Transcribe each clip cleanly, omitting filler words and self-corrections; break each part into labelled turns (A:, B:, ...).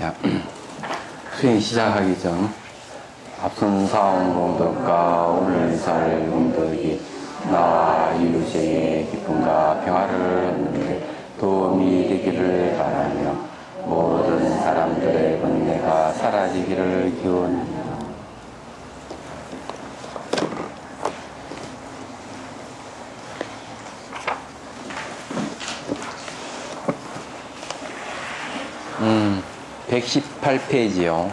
A: 자, 수행 시작하기 전 앞선 사원 공덕과 오늘 살 공덕이 나와 이웃에게 기쁨과 평화를 얻는데 도움이 되기를 바라며 모든 사람들의 번뇌가 사라지기를 기원합니다. 음, 118페이지요.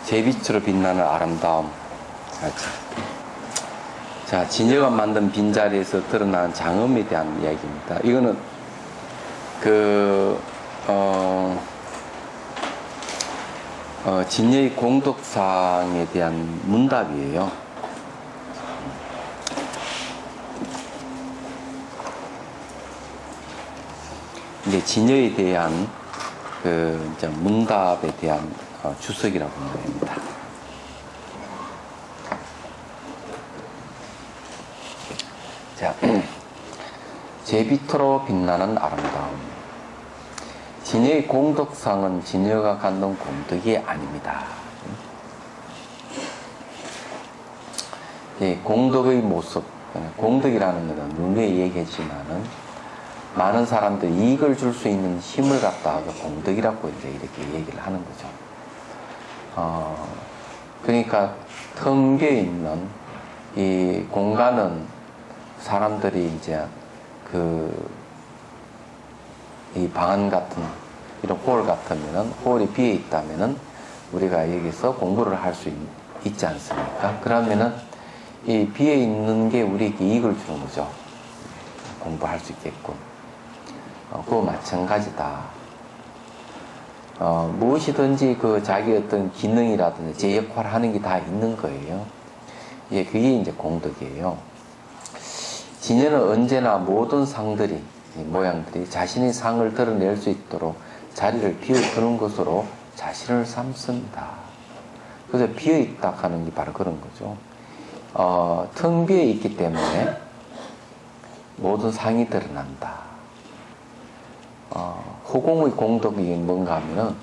A: 제빛으로 빛나는 아름다움. 자, 진여가 만든 빈자리에서 드러난 장엄에 대한 이야기입니다. 이거는 진여의 공덕상에 대한 문답이에요. 이제 진여에 대한 이제 문답에 대한 주석이라고 보면 됩니다. 자, 제빛으로 빛나는 아름다움. 진여의 공덕상은 진여가 갖는 공덕이 아닙니다. 공덕의 모습, 공덕이라는 것은 누누이 얘기했지만은 많은 사람들이 이익을 줄 수 있는 힘을 갖다가 공덕이라고 이제 이렇게 얘기를 하는 거죠. 그러니까 텅 비어 있는 이 공간은 사람들이 이제 이 방안 같은 이런 홀 같으면은 홀이 비어 있다면은 우리가 여기서 공부를 할 수 있지 않습니까? 그러면은 이 비어 있는 게 우리에게 이익을 주는 거죠. 공부할 수 있게끔. 그거 마찬가지다. 무엇이든지 자기 어떤 기능이라든지 제 역할을 하는 게 다 있는 거예요. 예, 그게 이제 공덕이에요. 진여는 언제나 모든 상들이, 모양들이 자신의 상을 드러낼 수 있도록 자리를 비워두는 것으로 자신을 삼습니다. 그래서 비어있다 하는 게 바로 그런 거죠. 텅 비어 있기 때문에 모든 상이 드러난다. 호공의 공덕이 뭔가 하면은,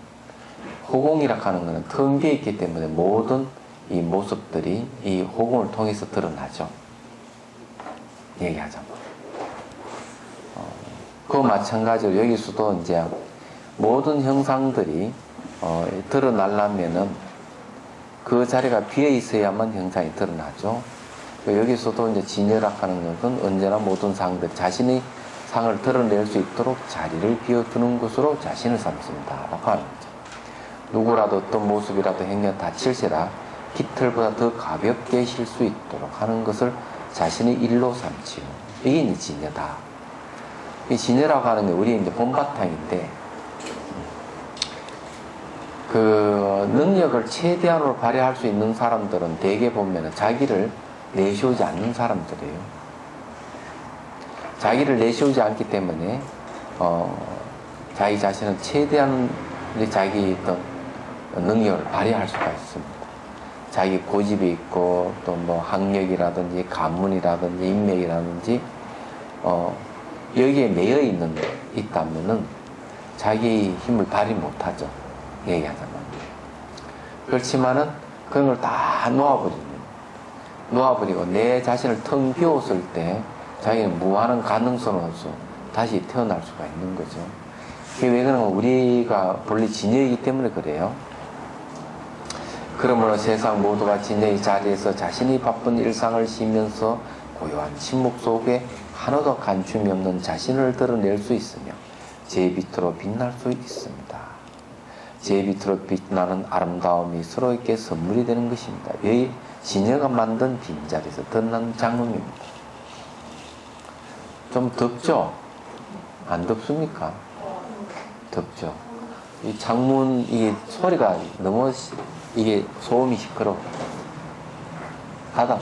A: 호공이라 하는 것은 텅 비어 있기 때문에 모든 이 모습들이 이 호공을 통해서 드러나죠. 얘기하자면. 그 마찬가지로 여기서도 이제 모든 형상들이 드러나려면은 그 자리가 비어 있어야만 형상이 드러나죠. 여기서도 이제 진여라 하는 것은 언제나 모든 상들, 자신의 상을 드러낼 수 있도록 자리를 비워두는 것으로 자신을 삼습니다. 라고 하는 거죠. 누구라도 어떤 모습이라도 행여 다칠세라 깃털보다 더 가볍게 실 수 있도록 하는 것을 자신의 일로 삼지요. 이게 이제 진여다. 이 진여라고 하는 게 우리의 이제 본바탕인데, 능력을 최대한으로 발휘할 수 있는 사람들은 대개 보면은 자기를 내세우지 않는 사람들이에요. 자기를 내세우지 않기 때문에, 자기 자신은 최대한 자기 어떤 능력을 발휘할 수가 있습니다. 자기 고집이 있고, 또 뭐 학력이라든지, 가문이라든지, 인맥이라든지, 여기에 매여 있다면은 자기 힘을 발휘 못하죠. 얘기하자면. 그렇지만은 그런 걸 다 놓아버리고 내 자신을 텅 비웠을 때 자기는 무한한 가능성으로서 다시 태어날 수가 있는 거죠. 그게 왜 그러냐면 우리가 본래 진여이기 때문에 그래요. 그러므로 세상 모두가 진여의 자리에서 자신이 바쁜 일상을 쉬면서 고요한 침묵 속에 하나도 간춤이 없는 자신을 드러낼 수 있으며 제빛으로 빛날 수 있습니다. 제빛으로 빛나는 아름다움이 서로에게 선물이 되는 것입니다. 여기 진여가 만든 빈자리에서 드러난 장엄입니다. 좀 덥죠? 안 덥습니까? 덥죠. 이 창문, 이게 소리가 너무, 이게 소음이 시끄러워. 닫아.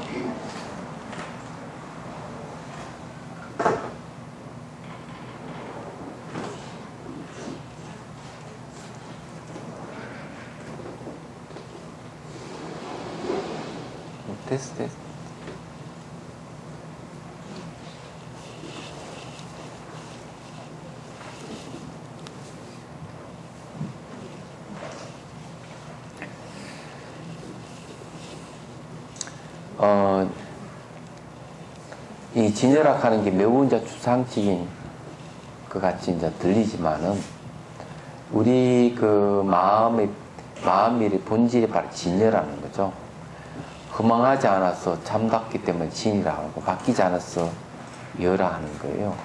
A: 됐어. 이 진열학하는 게 매우 이제 추상적인 것 같이 이제 들리지만은, 우리 그 마음의 본질이 바로 진여라는 거죠. 허망하지 않아서 참답기 때문에 진이라고 하고, 바뀌지 않아서 여라 하는 거예요.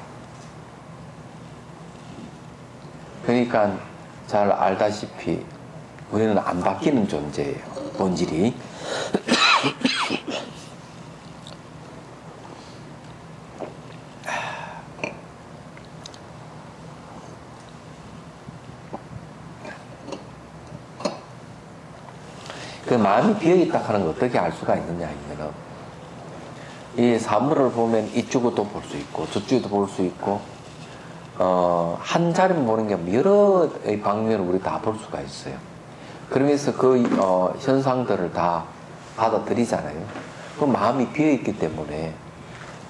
A: 그러니까 잘 알다시피 우리는 안 바뀌는 존재예요, 본질이. 그 마음이 비어있다 하는 걸 어떻게 알 수가 있느냐 하면은, 이 사물을 보면 이쪽도 볼 수 있고 저쪽도 볼 수 있고, 한 자리만 보는 게 여러 방면을 우리 다 볼 수가 있어요. 그러면서 그 현상들을 다 받아들이잖아요. 그 마음이 비어있기 때문에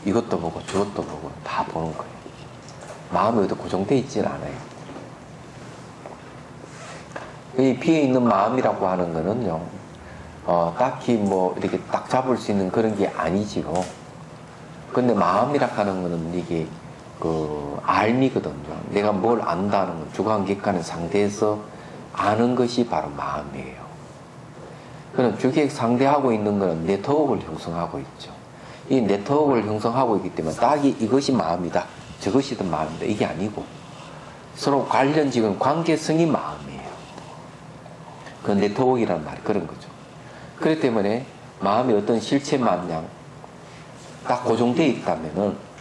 A: 이것도 보고 저것도 보고 다 보는 거예요. 마음이 어디 고정되어 있지는 않아요. 이 비어있는 마음이라고 하는 거는요, 딱히 뭐 이렇게 딱 잡을 수 있는 그런 게 아니지요. 근데 마음이라고 하는 거는 이게 그 알미거든요. 내가 뭘 안다는 건 주관객관의 상대에서 아는 것이 바로 마음이에요. 그럼 주객 상대하고 있는 거는 네트워크를 형성하고 있죠. 이 네트워크를 형성하고 있기 때문에 딱히 이것이 마음이다, 저것이 더 마음이다, 이게 아니고 서로 관련지은 관계성이 마음이에요. 그 네트워크라는 말이 그런 거죠. 그렇기 때문에 마음이 어떤 실체 마냥 딱 고정되어 있다면은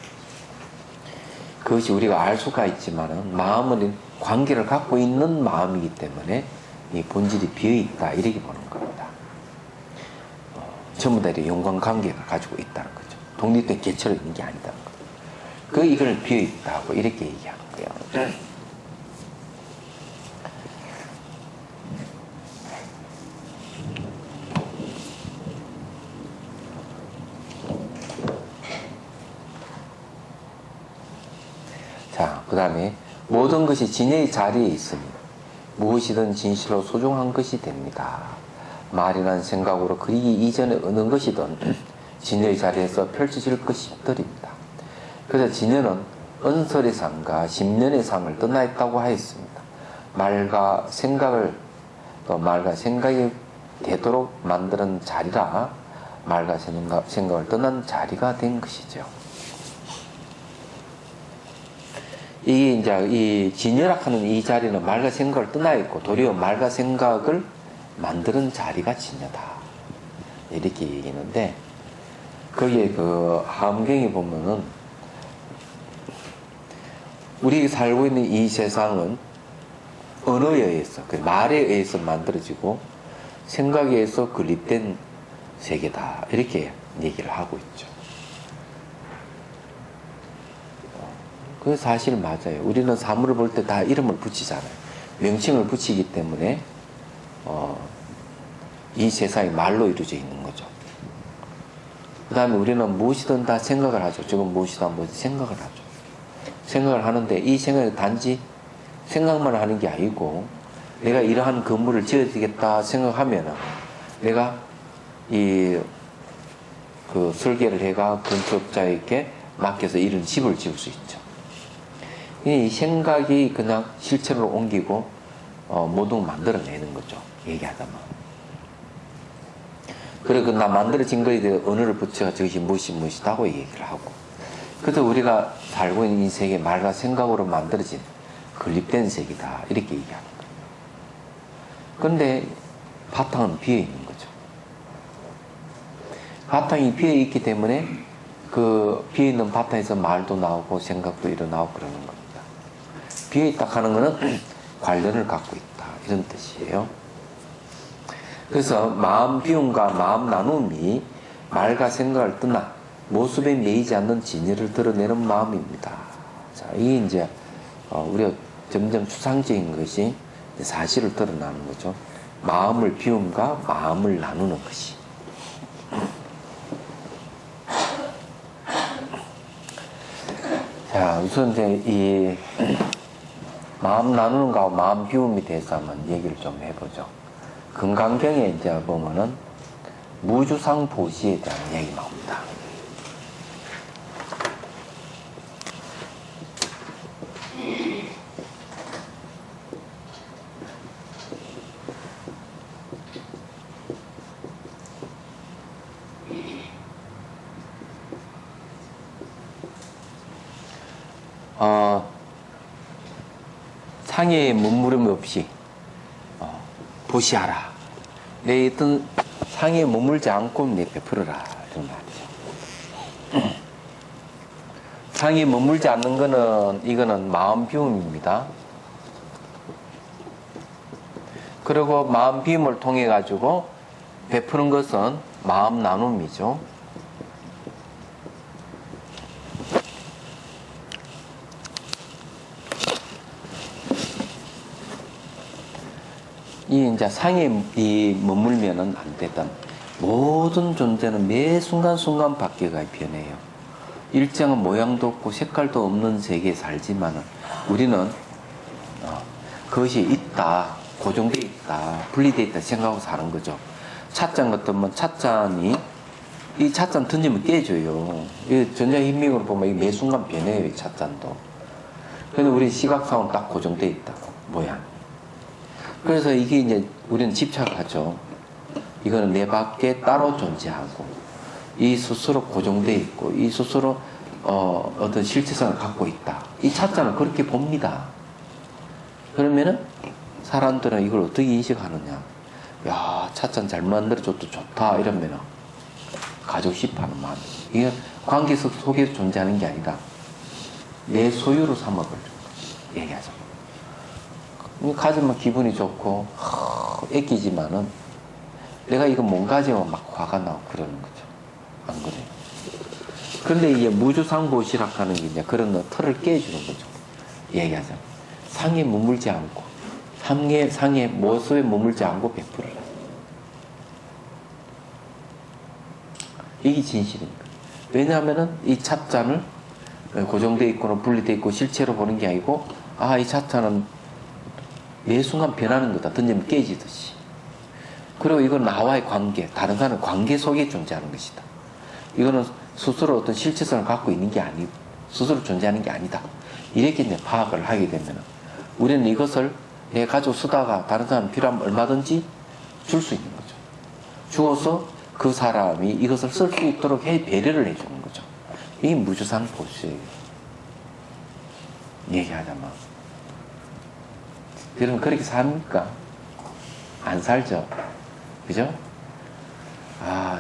A: 그것이 우리가 알 수가 있지만은, 마음은 관계를 갖고 있는 마음이기 때문에 이 본질이 비어있다, 이렇게 보는 겁니다. 전부 다 이렇게 연관관계가 가지고 있다는 거죠. 독립된 개체로 있는 게 아니다는 거죠. 이걸 비어있다고 이렇게 얘기하는 거예요. 자, 그 다음에 모든 것이 진여의 자리에 있으니 무엇이든 진실로 소중한 것이 됩니다. 말이란 생각으로 그리기 이전에 어느 것이든 진여의 자리에서 펼쳐질 것이더입니다. 그래서 진여는 은설의 삶과 십년의 삶을 떠나 있다고 하였습니다. 말과 생각이 되도록 만드는 자리라 말과 생각을 떠난 자리가 된 것이죠. 이게 이제 이 진여락하는 이 자리는 말과 생각을 떠나 있고 도리어 말과 생각을 만드는 자리가 진여다, 이렇게 얘기하는데, 거기에 그 함경에 보면은 우리 살고 있는 이 세상은 언어에 의해서, 그 말에 의해서 만들어지고 생각에 의해서 건립된 세계다, 이렇게 얘기를 하고 있죠. 그게 사실 맞아요. 우리는 사물을 볼 때 다 이름을 붙이잖아요. 명칭을 붙이기 때문에 이 세상이 말로 이루어져 있는 거죠. 그 다음에 우리는 무엇이든 다 생각을 하죠. 지금 무엇이든 생각을 하죠. 생각을 하는데 이 생각이 단지 생각만 하는 게 아니고, 내가 이러한 건물을 지어야 되겠다 생각하면은 내가 그 설계를 해가 건축자에게 맡겨서 이런 집을 지을 수 있죠. 이 생각이 그냥 실체로 옮기고 모든 걸 만들어내는 거죠, 얘기하자면. 그리고 나 만들어진 거에 대해 언어를 붙여서 저것이 무엇이다고 얘기를 하고, 그래서 우리가 살고 있는 이 세계, 말과 생각으로 만들어진 건립된 세계다, 이렇게 얘기하는 거예요. 그런데 바탕은 비어있는 거죠. 바탕이 비어있기 때문에 그 비어있는 바탕에서 말도 나오고 생각도 일어나고 그러는 겁니다. 비어있다 하는 것은 관련을 갖고 있다, 이런 뜻이에요. 그래서 마음 비움과 마음 나눔이 말과 생각을 떠나 모습에 매이지 않는 진여를 드러내는 마음입니다. 자, 이게 이제 우리가 점점 추상적인 것이 사실을 드러나는 거죠. 마음을 비움과 마음을 나누는 것이. 자, 우선 이제 이 마음 나누는 거하고 마음 비움에 대해서 한번 얘기를 좀 해보죠. 금강경에 이제 보면은 무주상 보시에 대한 얘기 나옵니다. 상해에 머무름 없이 보시하라. 내 있던 상해에 머물지 않고 내 베풀어라. 이런 말이죠. 상해에 머물지 않는 거는 이거는 마음 비움입니다. 그리고 마음 비움을 통해 가지고 베푸는 것은 마음 나눔이죠. 이 이제 상에 머물면은 안 되던 모든 존재는 매 순간순간 바뀌어가 변해요. 일정한 모양도 없고 색깔도 없는 세계에 살지만은 우리는 그것이 있다, 고정돼 있다, 분리돼 있다 생각하고 사는 거죠. 찻잔 같으면 찻잔이 이 찻잔 던지면 깨져요. 이 전자 힘믹으로 보면 매 순간 변해요, 이 찻잔도. 근데 우리 시각상은 딱 고정돼 있다, 모양. 그래서 이게 이제 우리는 집착하죠. 이거는 내 밖에 따로 존재하고 이 스스로 고정되어 있고 이 스스로 어떤 실체성을 갖고 있다. 이 찻잔을 그렇게 봅니다. 그러면은 사람들은 이걸 어떻게 인식하느냐. 야, 찻잔 잘 만들어줘도 좋다 이러면은 가지고 싶어하는 마음. 이게 관계 속에서 존재하는 게 아니라 내 소유로 삼아버려 얘기하죠. 가지면 기분이 좋고 애끼지만은 내가 이거 못 가지면 막 화가 나고 그러는 거죠. 안 그래요? 그런데 이게 무주상보시락 하는 게 이제 그런 틀을 깨주는 거죠. 얘기하자. 상에 머물지 않고 상의 모습에 머물지 않고 베풀어라. 이게 진실입니다. 왜냐하면은 이 찻잔을 고정되어 있거나 분리되어 있고 실체로 보는 게 아니고 이 찻잔은 매 순간 변하는 거다. 던지면 깨지듯이. 그리고 이건 나와의 관계, 다른 사람의 관계 속에 존재하는 것이다. 이거는 스스로 어떤 실체성을 갖고 있는 게 아니고 스스로 존재하는 게 아니다. 이렇게 이제 파악을 하게 되면 우리는 이것을 내가 가지고 쓰다가 다른 사람 필요하면 얼마든지 줄 수 있는 거죠. 주어서 그 사람이 이것을 쓸 수 있도록 배려를 해주는 거죠. 이게 무주상 보수예요. 얘기하자면. 여러분 그렇게 삽니까? 안 살죠? 그죠?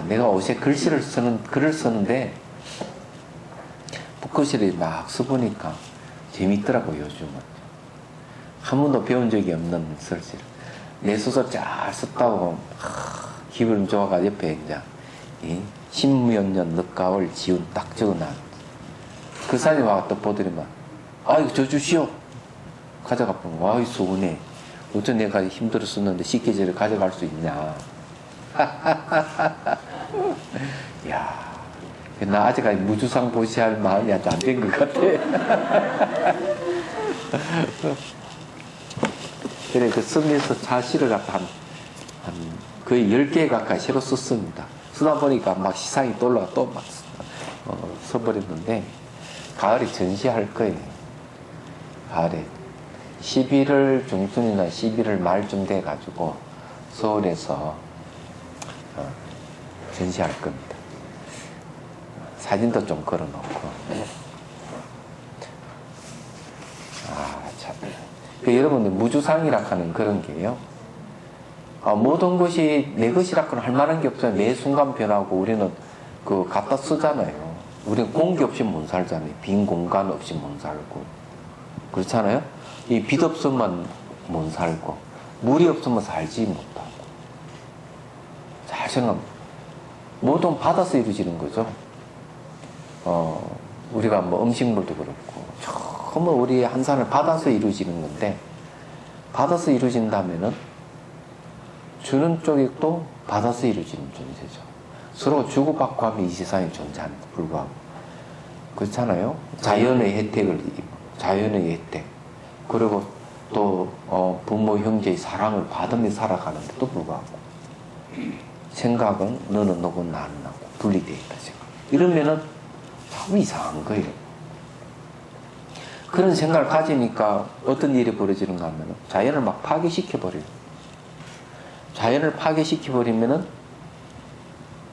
A: 내가 옷에 글을 쓰는데 붓글씨를 막 써보니까 재밌더라고요. 요즘은 한 번도 배운 적이 없는 글씨를 내 소설 잘 썼다고 기분 좋아가 옆에 이제 신무연년 늦가을 지운 딱 적어놔. 그 사람이 와서 또 보더니만 이거 저 주시오. 가져가 보면 수고네. 어쩌 내가 힘들어 썼는데 쉽게 저를 가져갈 수 있냐. 야, 나 아직까지 무주상 보시할 마음이 아직 안 된 것 같아. 그래, 그 쓰면서 차 시를 갖다 한 거의 10개 가까이 새로 썼습니다. 쓰다 보니까 막 시상이 또 올라가 또 막 써버렸는데, 가을에 전시할 거예요. 가을에. 11월 중순이나 11월 말쯤 돼가지고 서울에서 전시할 겁니다. 사진도 좀 걸어놓고. 참. 여러분들 무주상이라 하는 그런 게요. 모든 것이 내 것이라고는 할 만한 게 없어요. 매 순간 변하고 우리는 갖다 쓰잖아요. 우리는 공기 없이 못 살잖아요. 빈 공간 없이 못 살고. 그렇잖아요? 이 빛 없으면 못 살고, 물이 없으면 살지 못하고. 잘 생각합니다. 모든 받아서 이루어지는 거죠. 우리가 뭐 음식물도 그렇고, 처음에 우리 한 산을 받아서 이루어지는 건데, 받아서 이루어진다면은, 주는 쪽이 또 받아서 이루어지는 존재죠. 서로 주고받고 하면 이 세상이 존재하는데 불구하고. 그렇잖아요? 자연의 혜택을, 자연의 혜택. 그리고 또, 부모, 형제의 사랑을 받으며 살아가는데도 불구하고. 생각은 너는 너고 나는 나고 분리되어 있다 생각. 이러면은 참 이상한 거예요. 그런 생각을 가지니까 어떤 일이 벌어지는가 하면 자연을 막 파괴시켜버려요. 자연을 파괴시켜버리면은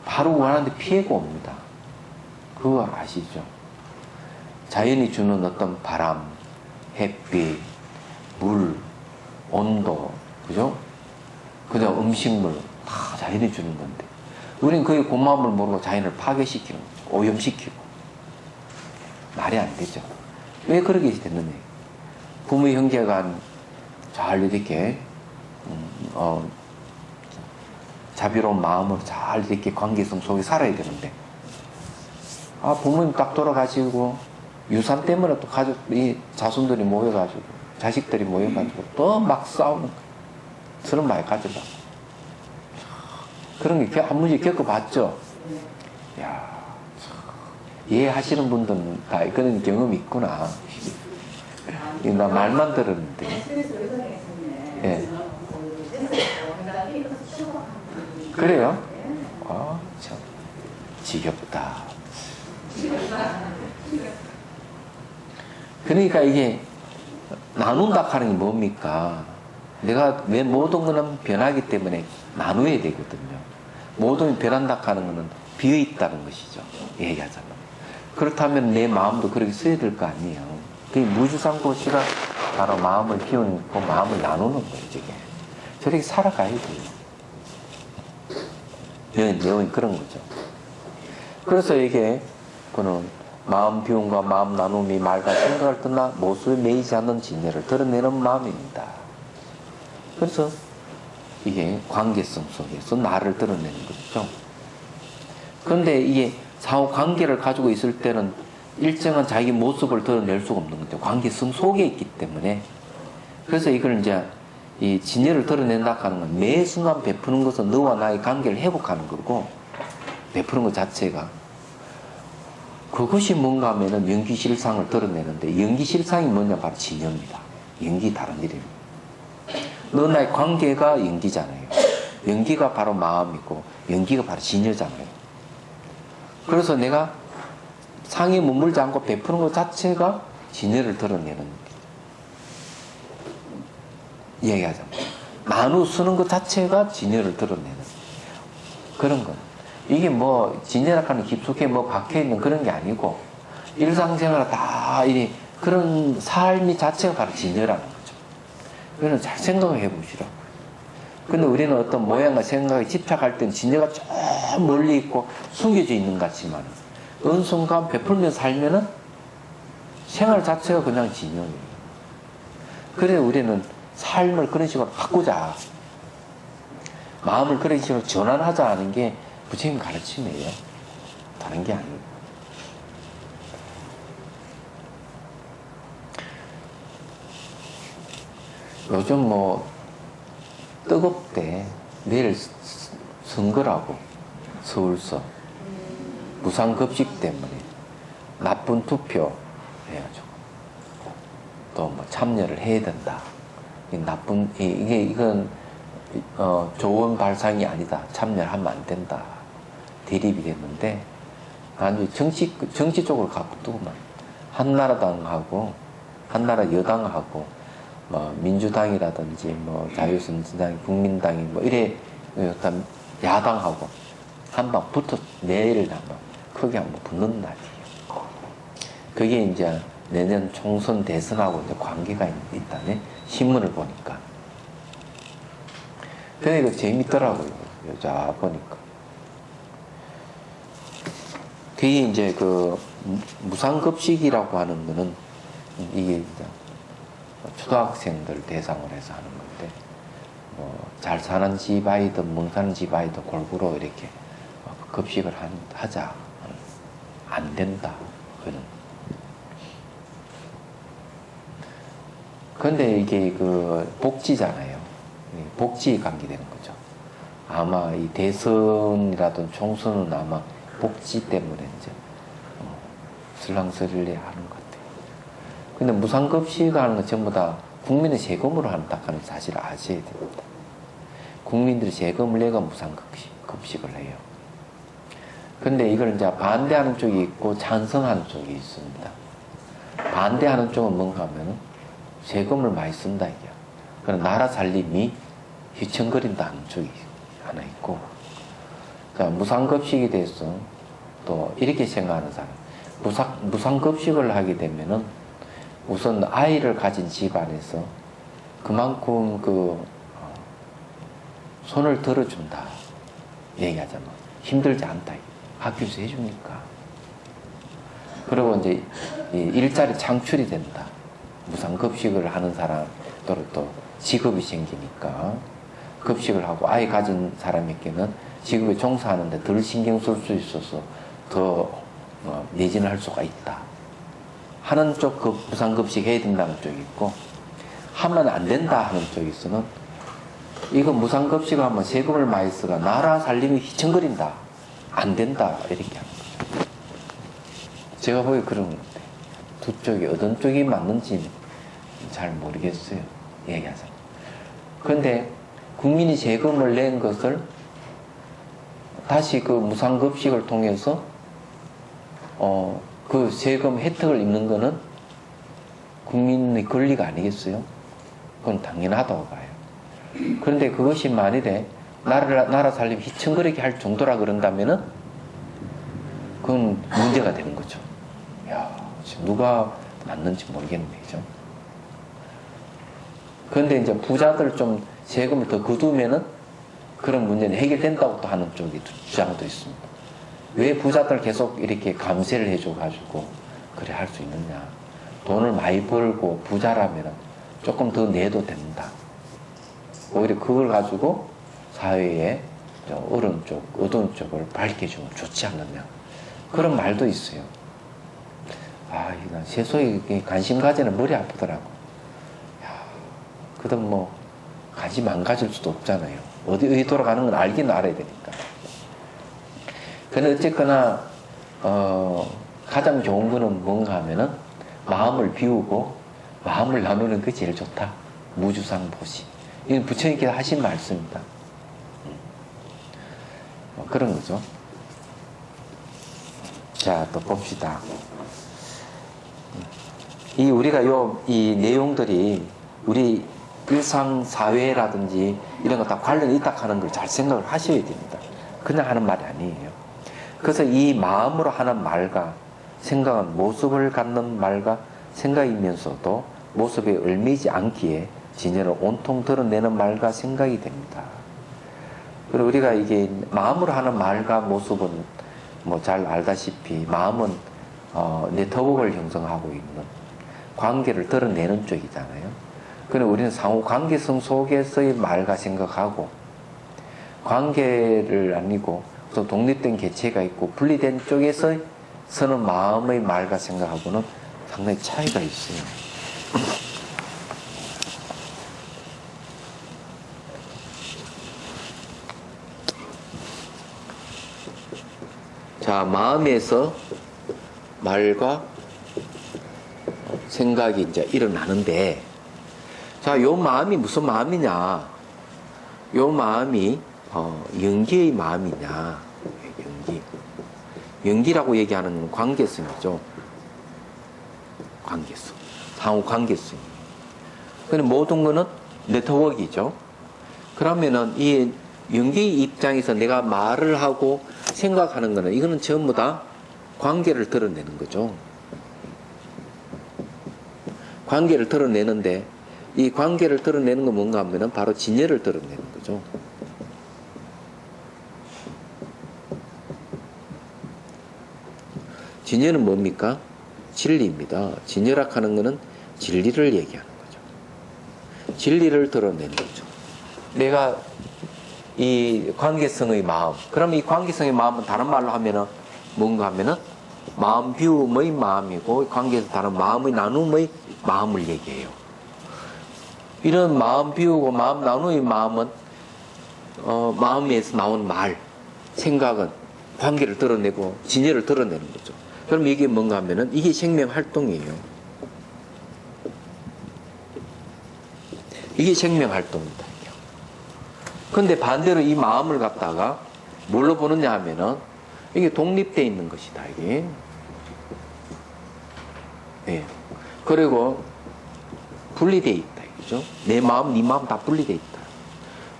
A: 바로 원하는 데 피해가 옵니다. 그거 아시죠? 자연이 주는 어떤 바람, 햇빛, 물, 온도, 그죠? 그다음 음식물 다 자연이 주는 건데 우리는 그의 고마움을 모르고 자연을 파괴시키는 거죠. 오염시키고 말이 안 되죠. 왜 그렇게 됐느냐? 부모 형제가 잘 이렇게 자비로운 마음으로 잘 이렇게 관계성 속에 살아야 되는데 부모님 딱 돌아가시고 유산 때문에 또 가족 이 자손들이 모여가지고 자식들이 모여가지고 또 막 싸우는 거예요. 서로 많이 가져가. 그런 게 한 번씩 겪어봤죠. 야, 이해하시는 분들은 다 그런 경험이 있구나. 나 말만 들었는데. 예. 그래요? 참 지겹다. 그러니까 이게 나눈다 하는 게 뭡니까? 내가 왜 모든 거는 변하기 때문에 나눠야 되거든요. 모든 변한다 하는 거는 비어있다는 것이죠. 얘기하자면. 그렇다면 내 마음도 그렇게 써야 될 거 아니에요. 그게 무주상도시가 바로 마음을 비우고 마음을 나누는 거예요. 저게. 저렇게 살아가야 돼요. 내용이 그런 거죠. 그래서 이게 그는 마음 비움과 마음 나눔이 말과 생각을 떠나 모습에 매이지 않는 진리를 드러내는 마음입니다. 그래서 이게 관계성 속에서 나를 드러내는 거죠. 그런데 이게 사후 관계를 가지고 있을 때는 일정한 자기 모습을 드러낼 수가 없는 거죠. 관계성 속에 있기 때문에. 그래서 이걸 이제 이 진리를 드러낸다 하는 건 매 순간 베푸는 것은 너와 나의 관계를 회복하는 거고 베푸는 것 자체가 그것이 뭔가 하면은 연기실상을 드러내는데 연기실상이 뭐냐 바로 진여입니다. 연기 다른 일입니다. 너 나의 관계가 연기잖아요. 연기가 바로 마음이고 연기가 바로 진여잖아요. 그래서 내가 상에 머물지 않고 베푸는 것 자체가 진여를 드러내는 얘기하자면 나누 쓰는 것 자체가 진여를 드러내는 그런 것. 이게 뭐 진여라고 하는 깊숙이 뭐 박혀있는 그런 게 아니고 일상생활 다 이 그런 삶이 자체가 바로 진여라는 거죠. 그거는 잘 생각해 보시라고요. 근데 우리는 어떤 모양과 생각에 집착할 땐 진여가 저 멀리 있고 숨겨져 있는 것 같지만 어느 순간 베풀며 살면은 생활 자체가 그냥 진여예요. 그래 우리는 삶을 그런 식으로 바꾸자. 마음을 그런 식으로 전환하자 하는 게 부처님 가르침이에요. 다른 게 아니고. 요즘 뭐 뜨겁대. 내일 선거라고 서울서 무상급식 때문에 나쁜 투표 해가지고 또 뭐 참여를 해야 된다. 이건 좋은 발상이 아니다. 참여를 하면 안 된다. 대립이 됐는데 아주 정치 쪽으로 가꾸더구만. 한나라당하고 한나라 여당하고 뭐 민주당이라든지 뭐 자유선진당, 국민당이 뭐 이래 약간 야당하고 한방 붙어 내일 한번 크게 한번 붙는 날이에요. 그게 이제 내년 총선 대선하고 이제 관계가 있다네. 신문을 보니까. 그러니까 재밌더라고요. 여자 보니까. 그게 이제 그 무상급식이라고 하는 거는 이게 이제 초등학생들 대상으로 해서 하는 건데 뭐 잘 사는 집 아이든 못 사는 집 아이든 골고루 이렇게 급식을 하자. 안 된다. 그런. 근데 이게 그 복지잖아요. 복지에 관계되는 거죠. 아마 이 대선이라든 총선은 아마 복지 때문에 이제 슬랑설레 하는 것 같아요. 근데 무상급식 하는 건 전부 다 국민의 세금으로 한다는 사실을 아셔야 됩니다. 국민들이 세금을 내가 무상급식. 급식을 해요. 근데 이걸 이제 반대하는 쪽이 있고 찬성하는 쪽이 있습니다. 반대하는 쪽은 뭔가 하면 세금을 많이 쓴다 이게. 그런 나라 살림이 휘청거린다는 쪽이 하나 있고, 자, 무상급식에 대해서 또 이렇게 생각하는 사람. 무상급식을 하게 되면은 우선 아이를 가진 집안에서 그만큼 손을 들어준다 얘기하자면 힘들지 않다. 학교에서 해주니까. 그리고 이제 일자리 창출이 된다. 무상급식을 하는 사람들은 또 직업이 생기니까 급식을 하고 아이 가진 사람에게는 직업에 종사하는데 덜 신경 쓸 수 있어서 더 내진을 할 수가 있다 하는 쪽 무상급식 해야 된다는 쪽이 있고, 하면 안 된다 하는 쪽에서는 이거 무상급식을 하면 세금을 많이 쓰가 나라 살림이 휘청거린다, 안 된다 이렇게 하는 거죠. 제가 보기에 그런 건데 두 쪽이 어떤 쪽이 맞는지 잘 모르겠어요, 얘기하자면. 그런데 국민이 세금을 낸 것을 다시 그 무상급식을 통해서 그 세금 혜택을 입는 거는 국민의 권리가 아니겠어요? 그건 당연하다고 봐요. 그런데 그것이 만일에 나라 살림 휘청거리게 할 정도라 그런다면은 그건 문제가 되는 거죠. 야, 지금 누가 맞는지 모르겠네, 그죠? 그런데 이제 부자들 좀 세금을 더 거두면은 그런 문제는 해결된다고 또 하는 쪽이 주장도 있습니다. 왜 부자들 계속 이렇게 감세를 해줘가지고 그래 할 수 있느냐. 돈을 많이 벌고 부자라면 조금 더 내도 된다. 오히려 그걸 가지고 사회에 어려운 쪽, 어두운 쪽을 밝혀주면 좋지 않느냐. 그런 말도 있어요. 아, 난 세속에 관심 가지는 머리 아프더라고. 야, 그든 뭐 관심 안 가질 수도 없잖아요. 어디 돌아가는 건 알긴 알아야 되니까. 근데 어쨌거나 가장 좋은 거는 뭔가 하면은 마음을 비우고 마음을 나누는 게 제일 좋다. 무주상보시. 이건 부처님께서 하신 말씀입니다. 그런 거죠. 자, 또 봅시다. 우리가 이 내용들이 우리 일상사회라든지 이런 거 다 관련이 있다 하는 걸 잘 생각을 하셔야 됩니다. 그냥 하는 말이 아니에요. 그래서 이 마음으로 하는 말과 생각은 모습을 갖는 말과 생각이면서도 모습에 얽매이지 않기에 진여를 온통 드러내는 말과 생각이 됩니다. 그리고 우리가 이게 마음으로 하는 말과 모습은 뭐 잘 알다시피 마음은 네트워크를 형성하고 있는 관계를 드러내는 쪽이잖아요. 그런데 우리는 상호 관계성 속에서의 말과 생각하고 관계를 아니고 또 독립된 개체가 있고 분리된 쪽에서 서는 마음의 말과 생각하고는 상당히 차이가 있어요. 자, 마음에서 말과 생각이 이제 일어나는데, 자, 요 마음이 무슨 마음이냐? 요 마음이 연기의 마음이냐? 연기라고 얘기하는 관계성이죠. 관계성, 상호 관계성. 근데 모든 거는 네트워크이죠. 그러면은 이 연기의 입장에서 내가 말을 하고 생각하는 거는 이거는 전부 다 관계를 드러내는 거죠. 관계를 드러내는데 이 관계를 드러내는 건 뭔가 하면은 바로 진여를 드러내는 거죠. 진여는 뭡니까? 진리입니다. 진여라 하는 것은 진리를 얘기하는 거죠. 진리를 드러내는 거죠. 내가 이 관계성의 마음, 그럼 이 관계성의 마음은 다른 말로 하면은 뭔가 하면은 마음 비움의 마음이고, 관계에서 다른 마음의 나눔의 마음을 얘기해요. 이런 마음 비우고 마음 나눔의 마음은 마음에서 나온 말, 생각은 관계를 드러내고 진여를 드러내는 거죠. 그럼 이게 뭔가 하면은 이게 생명 활동이에요. 이게 생명 활동입니다. 근데 반대로 이 마음을 갖다가 뭘로 보느냐 하면은 이게 독립되어 있는 것이다. 이게. 예. 그리고 분리되어 있다. 그죠? 내 마음, 네 마음 다 분리되어 있다.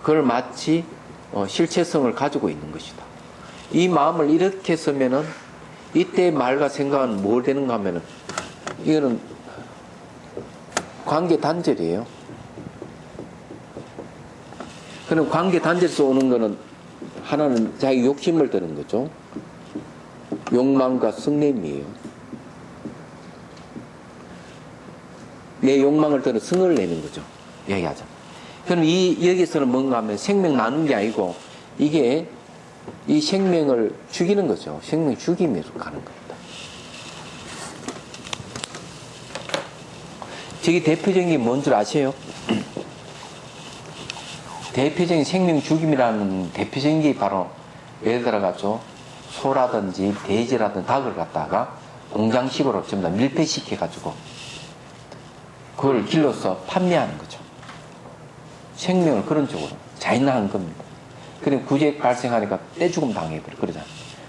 A: 그걸 마치 실체성을 가지고 있는 것이다. 이 마음을 이렇게 쓰면은 이때 말과 생각은 뭘 되는가 하면은 이거는 관계 단절이에요. 그럼 관계 단절에서 오는 거는 하나는 자기 욕심을 드는 거죠. 욕망과 성냄이에요. 내 욕망을 들어 성을 내는 거죠. 얘기하자. 그럼 여기서는 뭔가 하면 생명 나누는 게 아니고 이게 이 생명을 죽이는 거죠. 생명 죽임으로 가는 겁니다. 저기 대표적인 게 뭔 줄 아세요? 대표적인 생명 죽임이라는 대표적인 게 바로 예를 들어가죠. 소라든지 돼지라든지 닭을 갖다가 공장식으로 전부 다 밀폐시켜가지고 그걸 길러서 판매하는 거죠. 생명을 그런 쪽으로 자인화한 겁니다. 그리고 구제 발생하니까 떼죽음 당해버려. 그러잖아요.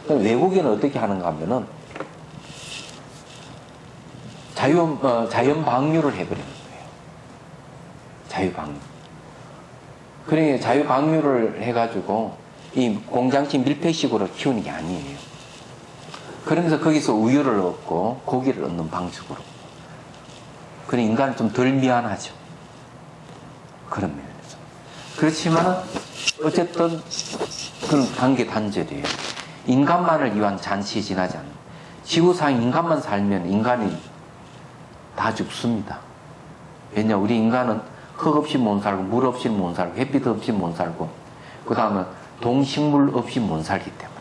A: 외국에는 어떻게 하는가 하면은 자연 방류를 해버리는 거예요. 자유 방류. 그러니까 자유 방류를 해가지고 이 공장식 밀폐식으로 키우는 게 아니에요. 그러면서 거기서 우유를 얻고 고기를 얻는 방식으로. 그래 인간은 좀 덜 미안하죠. 그런 면에서. 그렇지만 어쨌든 그런 관계 단절이에요. 인간만을 위한 잔치에 지나지 않는. 지구상 인간만 살면 인간이 다 죽습니다. 왜냐 우리 인간은 흙 없이 못 살고 물 없이 못 살고 햇빛 없이 못 살고 그 다음에 동식물 없이 못 살기 때문에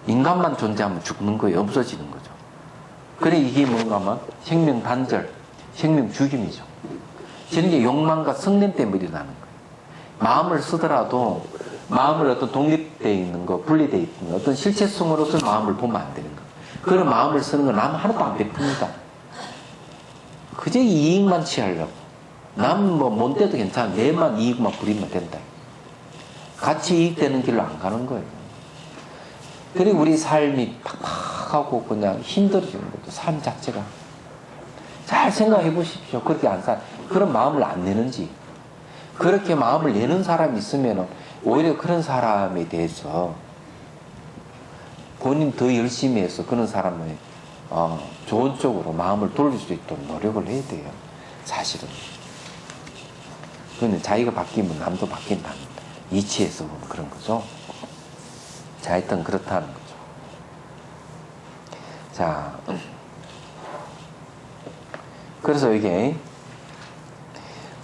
A: 인간만 존재하면 죽는 거예요. 없어지는 거죠. 그래 이게 뭔가 하면 생명 단절, 생명 죽임이죠. 저는 이제 욕망과 성냄 때문에 일어나는 거예요. 마음을 쓰더라도 마음을 어떤 독립되어 있는 거, 분리되어 있는 거, 어떤 실체성으로서 마음을 보면 안 되는 거. 그런 마음을 쓰는 건 남 하나도 안 베풉니다. 그저 이익만 취하려고. 남 뭐 뭔데도 괜찮아. 내만 이익만 부리면 된다. 같이 이익되는 길로 안 가는 거예요. 그리고 우리 삶이 팍팍하고 그냥 힘들어지는 것도 삶 자체가. 잘 생각해 보십시오. 그렇게 안 살. 그런 마음을 안 내는지. 그렇게 마음을 내는 사람이 있으면 오히려 그런 사람에 대해서 본인 더 열심히 해서 그런 사람을 좋은 쪽으로 마음을 돌릴 수 있도록 노력을 해야 돼요. 사실은. 그런데 자기가 바뀌면 남도 바뀐다는 이치에서 보면 그런 거죠. 자, 하여튼 그렇다는 거죠. 자, 그래서 이게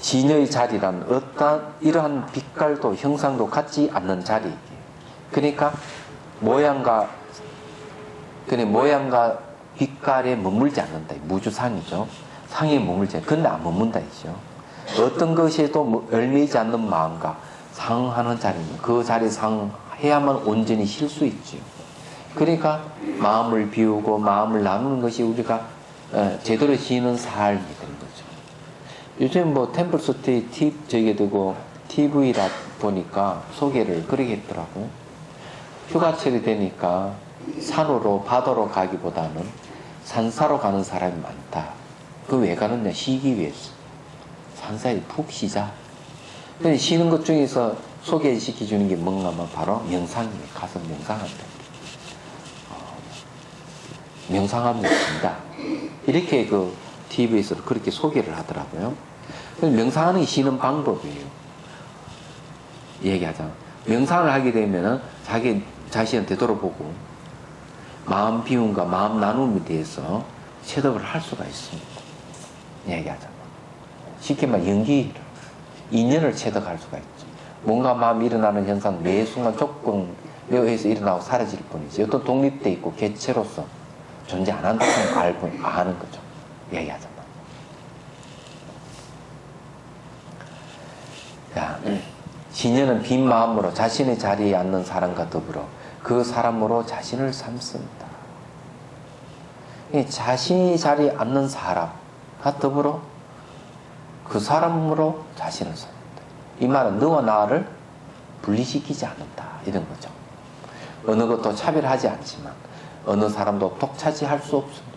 A: 진여의 자리란 어떠한 이러한 빛깔도 형상도 같지 않는 자리. 그러니까 모양과 빛깔에 머물지 않는다. 무주상이죠. 상에 머물지 않는다. 근데 안 머문다. 이죠. 어떤 것에도 얽매이지 않는 마음과 상하는 자리입니다. 그 자리에 상해야만 온전히 쉴 수 있죠. 그러니까 마음을 비우고 마음을 나누는 것이 우리가 제대로 지는 삶이 되는 거죠. 요즘 뭐 템플스테이 저게 되고 TV라 보니까 소개를 그렇게 했더라고. 휴가철이 되니까 산으로 바다로 가기보다는 산사로 가는 사람이 많다. 그 왜 가느냐? 쉬기 위해서. 산사에 푹 쉬자. 근데 쉬는 것 중에서 소개시켜주는 게 뭔가 하면 바로 명상이에요. 가서 명상한다. 명상하면 된다. 이렇게 그 TV에서 그렇게 소개를 하더라고요. 명상하는 게 쉬는 방법이에요. 얘기하자면. 명상을 하게 되면은 자기 자신을 되돌아보고 마음 비움과 마음 나눔에 대해서 체득을 할 수가 있습니다. 얘기하자면. 쉽게 말해 연기, 인연을 체득할 수가 있죠. 뭔가 마음이 일어나는 현상 매 순간 조금 묘해서 일어나고 사라질 뿐이지 어떤 독립돼 있고 개체로서 존재 안 한다는 걸 아는 거죠. 얘기하자면. 자, 진여는 빈 마음으로 자신의 자리에 앉는 사람과 더불어 그 사람으로 자신을 삼습니다. 자신이 자리에 앉는 사람과 더불어 그 사람으로 자신을 삼는다. 이 말은 너와 나를 분리시키지 않는다. 이런 거죠. 어느 것도 차별하지 않지만 어느 사람도 독차지할 수 없습니다.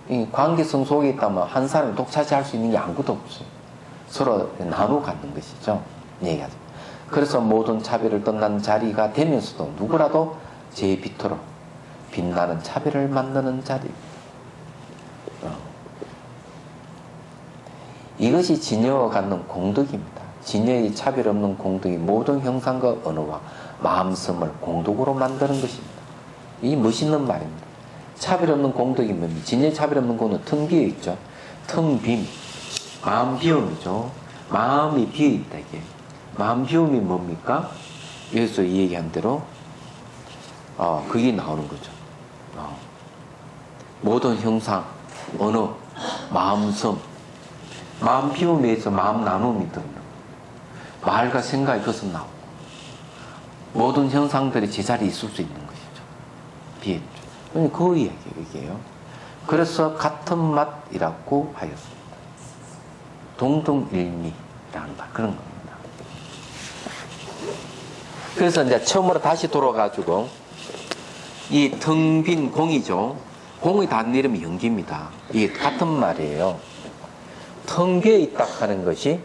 A: 이 관계성 속에 있다면 한 사람이 독차지할 수 있는 게 아무것도 없어요. 서로 나누어 갖는 것이죠. 얘기하죠. 그래서 모든 차별을 떠난 자리가 되면서도 누구라도 제 빛으로 빛나는 차별을 만드는 자리. 이것이 진여가 갖는 공덕입니다. 진여의 차별 없는 공덕이 모든 형상과 언어와 마음씀을 공덕으로 만드는 것입니다. 이 멋있는 말입니다. 차별 없는 공덕이 뭡니까? 진여의 차별 없는 공덕은 텅 비어 있죠. 텅 빔. 마음 비움이죠. 마음이 비어 있다 이게. 마음 비움이 뭡니까? 여기서 이 얘기한 대로 그게 나오는 거죠. 모든 형상, 언어, 마음섬, 마음 비움에 의해서 마음 나눔이 들어요. 말과 생각이 거기서 나오고 모든 형상들이 제자리에 있을 수 있는 것이죠. 비했죠. 그 이야기예요. 그래서 같은 맛이라고 하였습니다. 동등일미라는 말 그런 겁니다. 그래서 이제 처음으로 다시 돌아가지고 이 텅 빈 공이죠. 공의 다른 이름이 연기입니다. 이게 같은 말이에요. 텅 비어 있다 하는 것이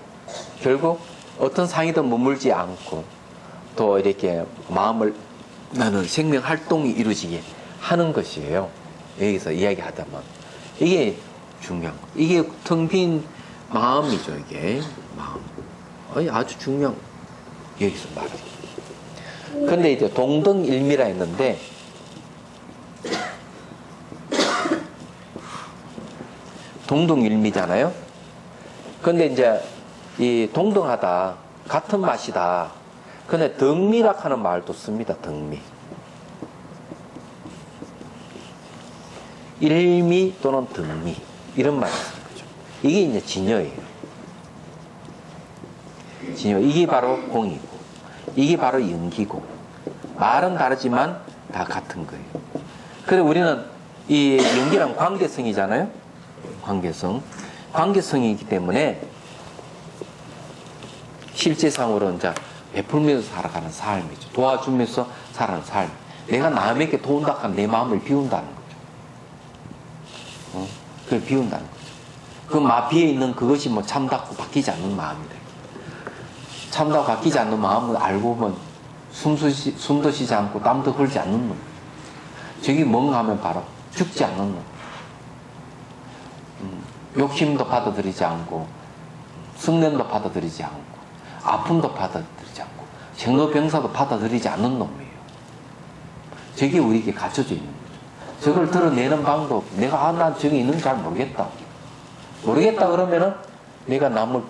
A: 결국 어떤 상이든 머물지 않고 또 이렇게 마음을 나는 생명 활동이 이루어지게 하는 것이에요. 여기서 이야기하다만 이게 중요한 거. 이게 텅 빈 마음이죠. 이게 마음. 아주 중요한 여기서 말합니다. 근데 이제 동등일미라 했는데 동등일미잖아요. 근데 이제 이 동등하다, 같은 맛이다. 근데 덕미락 하는 말도 씁니다. 덕미. 일미 또는 덕미 이런 말을 쓰는 거죠. 이게 이제 진여예요. 진여. 이게 바로 공이고 이게 바로 연기고 말은 다르지만 다 같은 거예요. 그래서 우리는 이 연기란 관계성이잖아요. 관계성이기 때문에 실제상으로 이제 베풀면서 살아가는 삶이죠. 도와주면서 살아가는 삶. 내가 남에게 도운다 하면 내 마음을 비운다는 거죠. 그걸 비운다는 거죠. 그 마비에 있는 그것이 뭐 참답고 바뀌지 않는 마음이다. 참답고 바뀌지 않는 마음을 알고 보면 숨도 쉬지 않고 땀도 흘리지 않는 놈. 저기 뭔가 하면 바로 죽지 않는 놈. 욕심도 받아들이지 않고 성냄도 받아들이지 않고 아픔도 받아들이지 않고 생로병사도 받아들이지 않는 놈이에요. 저게 우리에게 갖춰져 있는 거죠. 저걸 드러내는 방법, 내가 난 저기 있는 줄 잘 모르겠다. 그러면은 내가 남을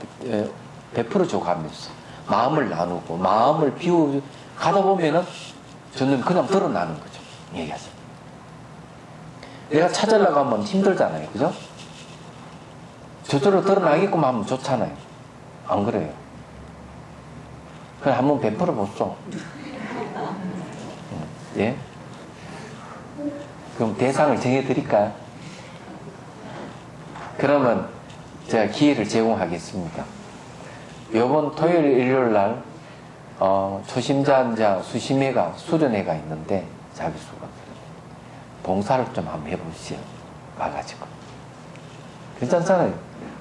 A: 베풀어 줘가면서 마음을 나누고 마음을 비워 가다 보면은 저는 그냥 드러나는 거죠. 얘기하죠. 내가 찾으려고 하면 힘들잖아요. 그죠? 저절로 드러나게끔 하면 좋잖아요. 안 그래요? 그냥 한번 베풀어 보죠. 예? 그럼 대상을 정해드릴까요? 그러면 제가 기회를 제공하겠습니다. 이번 토요일, 일요일 날, 초심자 수심회가, 수련회가 있는데, 자비수가. 봉사를 좀 한번 해보시죠. 와가지고. 괜찮잖아요.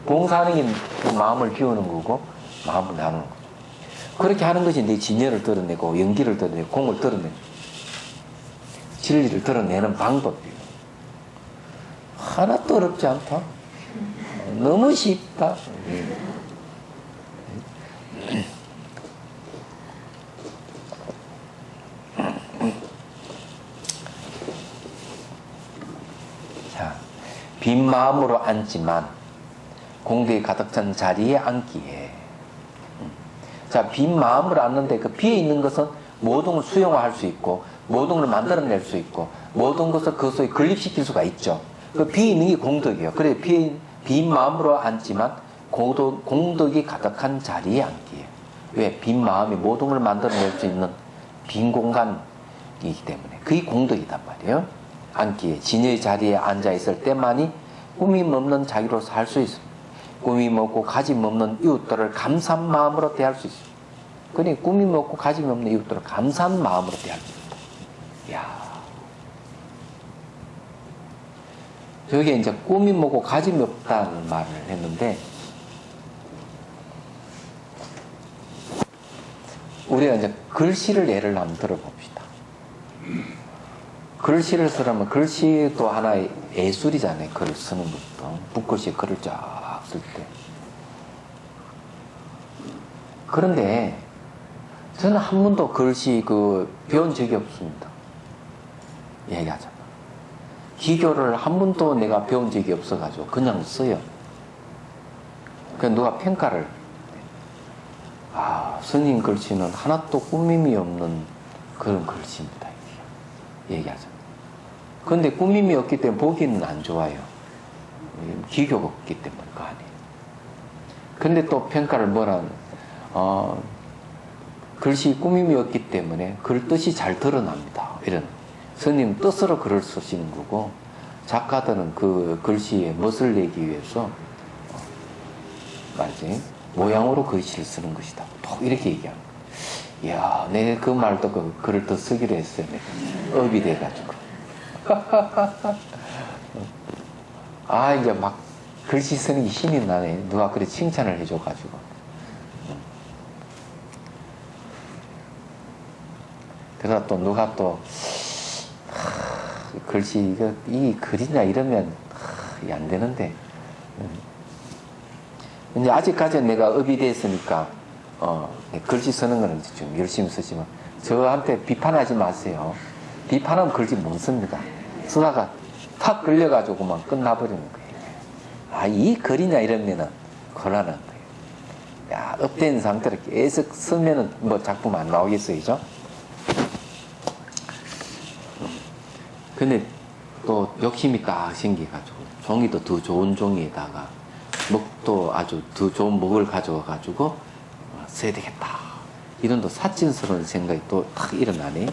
A: 봉사하는 게 마음을 비우는 거고, 마음을 나누는 거죠. 그렇게 하는 것이 내 진여를 드러내고, 연기를 드러내고, 공을 드러내고, 진리를 드러내는 방법이에요. 하나도 어렵지 않다. 너무 쉽다. 자, 빈 마음으로 앉지만 공덕이 가득 찬 자리에 앉기에. 자, 빈 마음으로 앉는데 그 비어 있는 것은 모든 걸 수용할 수 있고 모든 걸 만들어낼 수 있고 모든 것을 그 속에 건립시킬 수가 있죠. 그 비어 있는 게 공덕이에요. 그래 빈 마음으로 앉지만 공덕이 가득한 자리에 앉기에. 왜? 빈 마음이 모든 걸 만들어낼 수 있는 빈 공간이기 때문에 그게 공덕이단 말이에요. 앉기에 진여의 자리에 앉아있을 때만이 꾸밈 없는 자기로서 할 수 있습니다. 꾸밈 없고 가짐 없는 이웃들을 감사한 마음으로 대할 수 있습니다. 그러니 꾸밈 없고 가짐이 없는 이웃들을 감사한 마음으로 대합니다. 이야. 여기에 이제 꾸밈 없고 가짐이 없다는 말을 했는데, 우리가 이제 글씨를 예를 한번 들어봅시다. 글씨를 쓰려면 글씨도 하나의 예술이잖아요. 글을 쓰는 것도. 붓글씨 글을 쫙 쓸 때. 그런데 저는 한 번도 글씨 배운 적이 없습니다. 얘기하자면. 기교를 한 번도 내가 배운 적이 없어가지고 그냥 써요. 누가 평가를, 스님 글씨는 하나도 꾸밈이 없는 그런 글씨입니다. 얘기하자면. 근데 꾸밈이 없기 때문에 보기는 안 좋아요. 기교가 없기 때문에 그 안에. 근데 또 평가를 글씨 꾸밈이 없기 때문에 글 뜻이 잘 드러납니다. 이런 스님 뜻으로 글을 쓰시는 거고, 작가들은 그 글씨에 멋을 내기 위해서 모양으로 글씨를 쓰는 것이다. 또 이렇게 얘기합니다. 이야, 내가 그 말도 글을 더 쓰기로 했어요. 업이 돼가지고. 이제 막 글씨 쓰는 게 힘이 나네. 누가 그래 칭찬을 해줘가지고. 그러다 또 누가 또, 글씨, 이 글이냐 이러면, 안 되는데. 이제 아직까지는 내가 업이 됐으니까, 글씨 쓰는 거는 좀 열심히 쓰지만, 저한테 비판하지 마세요. 비판하면 글씨 못 씁니다. 쓰다가 탁 걸려가지고만 끝나버리는 거예요. 이 글이냐 이러면은 곤란한 거예요. 야, 업된 상태로 계속 쓰면은 작품 안 나오겠어요, 그죠? 근데 또 욕심이 딱 생겨가지고, 종이도 더 좋은 종이에다가, 먹도 아주 더 좋은 먹을 가져와가지고, 써야 되겠다. 이런 또 사치스러운 생각이 또 탁 일어나네.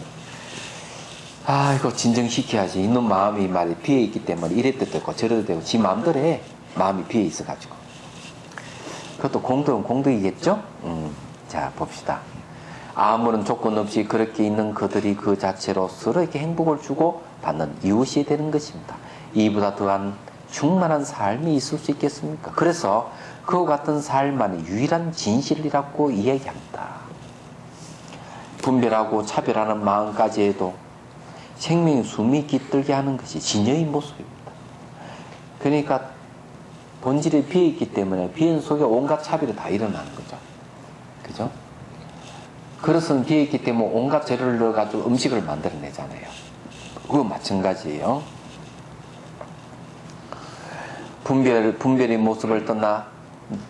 A: 이거 진정시켜야지. 이놈 마음이 비어있기 때문에 이랬도 되고 저래도 되고 지 마음대로 해. 마음이 비어있어가지고. 그것도 공덕은 공덕이겠죠? 자, 봅시다. 아무런 조건 없이 그렇게 있는 그들이 그 자체로 서로 이렇게 행복을 주고 받는 이웃이 되는 것입니다. 이보다 더한 충만한 삶이 있을 수 있겠습니까? 그래서 그와 같은 삶만이 유일한 진실이라고 이야기합니다. 분별하고 차별하는 마음까지 해도 생명의 숨이 깃들게 하는 것이 진여의 모습입니다. 그러니까 본질이 비어있기 때문에 비은 속에 온갖 차별이 다 일어나는 거죠. 그죠? 그릇은 비어있기 때문에 온갖 재료를 넣어가지고 음식을 만들어내잖아요. 그거 마찬가지예요. 분별의 모습을 떠나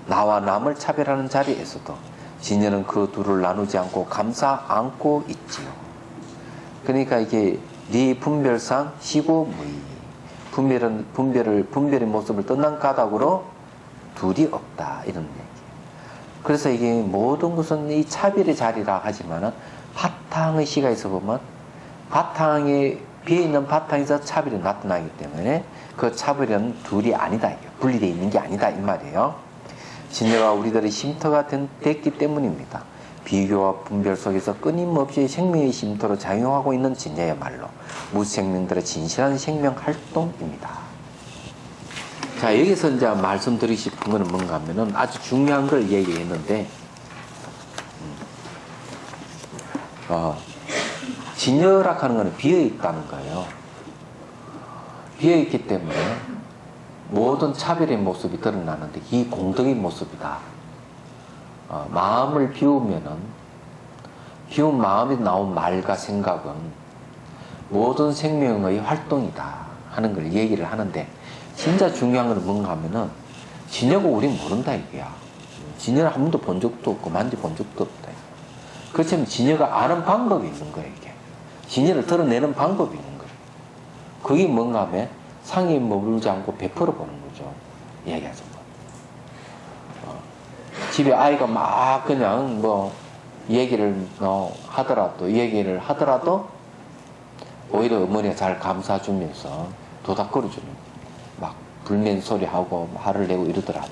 A: 나와 남을 차별하는 자리에서도 진여는 그 둘을 나누지 않고 감싸 안고 있지요. 그러니까 이게 네 분별상 시고 무의. 분별의 모습을 떠난 까닭으로 둘이 없다. 이런 얘기. 그래서 이게 모든 것은 이 차별의 자리라 하지만은 바탕의 시가에서 보면 바탕에 비어있는 바탕에서 차별이 나타나기 때문에 그 차별은 둘이 아니다. 분리되어 있는 게 아니다. 이 말이에요. 진여가 우리들의 쉼터가 됐기 때문입니다. 비교와 분별 속에서 끊임없이 생명의 쉼터로 작용하고 있는 진여야말로 무생명들의 진실한 생명 활동입니다. 자, 여기서 이제 말씀드리고 싶은 것은 뭔가 하면은 아주 중요한 걸 얘기했는데, 진여라 하는 것은 비어있다는 거예요. 비어있기 때문에 모든 차별의 모습이 드러나는데 이 공덕의 모습이다. 마음을 비우면은 비운 마음에 나온 말과 생각은 모든 생명의 활동이다 하는 걸 얘기를 하는데, 진짜 중요한 건 뭔가 하면은 진여가 우리 모른다 이거야. 진여를 한 번도 본 적도 없고 만져본 적도 없다. 그렇지만 진여가 아는 방법이 있는 거야. 이게 진여를 드러내는 방법이 있는 거야. 그게 뭔가 하면 상에 머물지 않고 베풀어 보는 거죠. 이야기하자면 집에 아이가 막 그냥 얘기를 하더라도 오히려 어머니가 잘 감싸주면서 도닥거려주는, 막 불면 소리하고 화를 내고 이러더라도.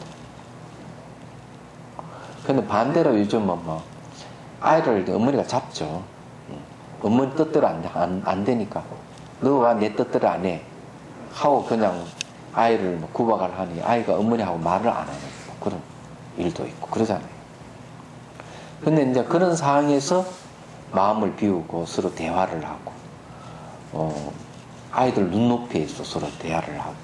A: 근데 반대로 요즘은 아이를 어머니가 잡죠. 어머니 뜻대로 안 되니까 너가 내 뜻대로 안 해 하고 그냥 아이를 뭐 구박을 하니 아이가 어머니하고 말을 안 하는 그런 일도 있고 그러잖아요. 근데 이제 그런 상황에서 마음을 비우고 서로 대화를 하고 아이들 눈높이에서 서로 대화를 하고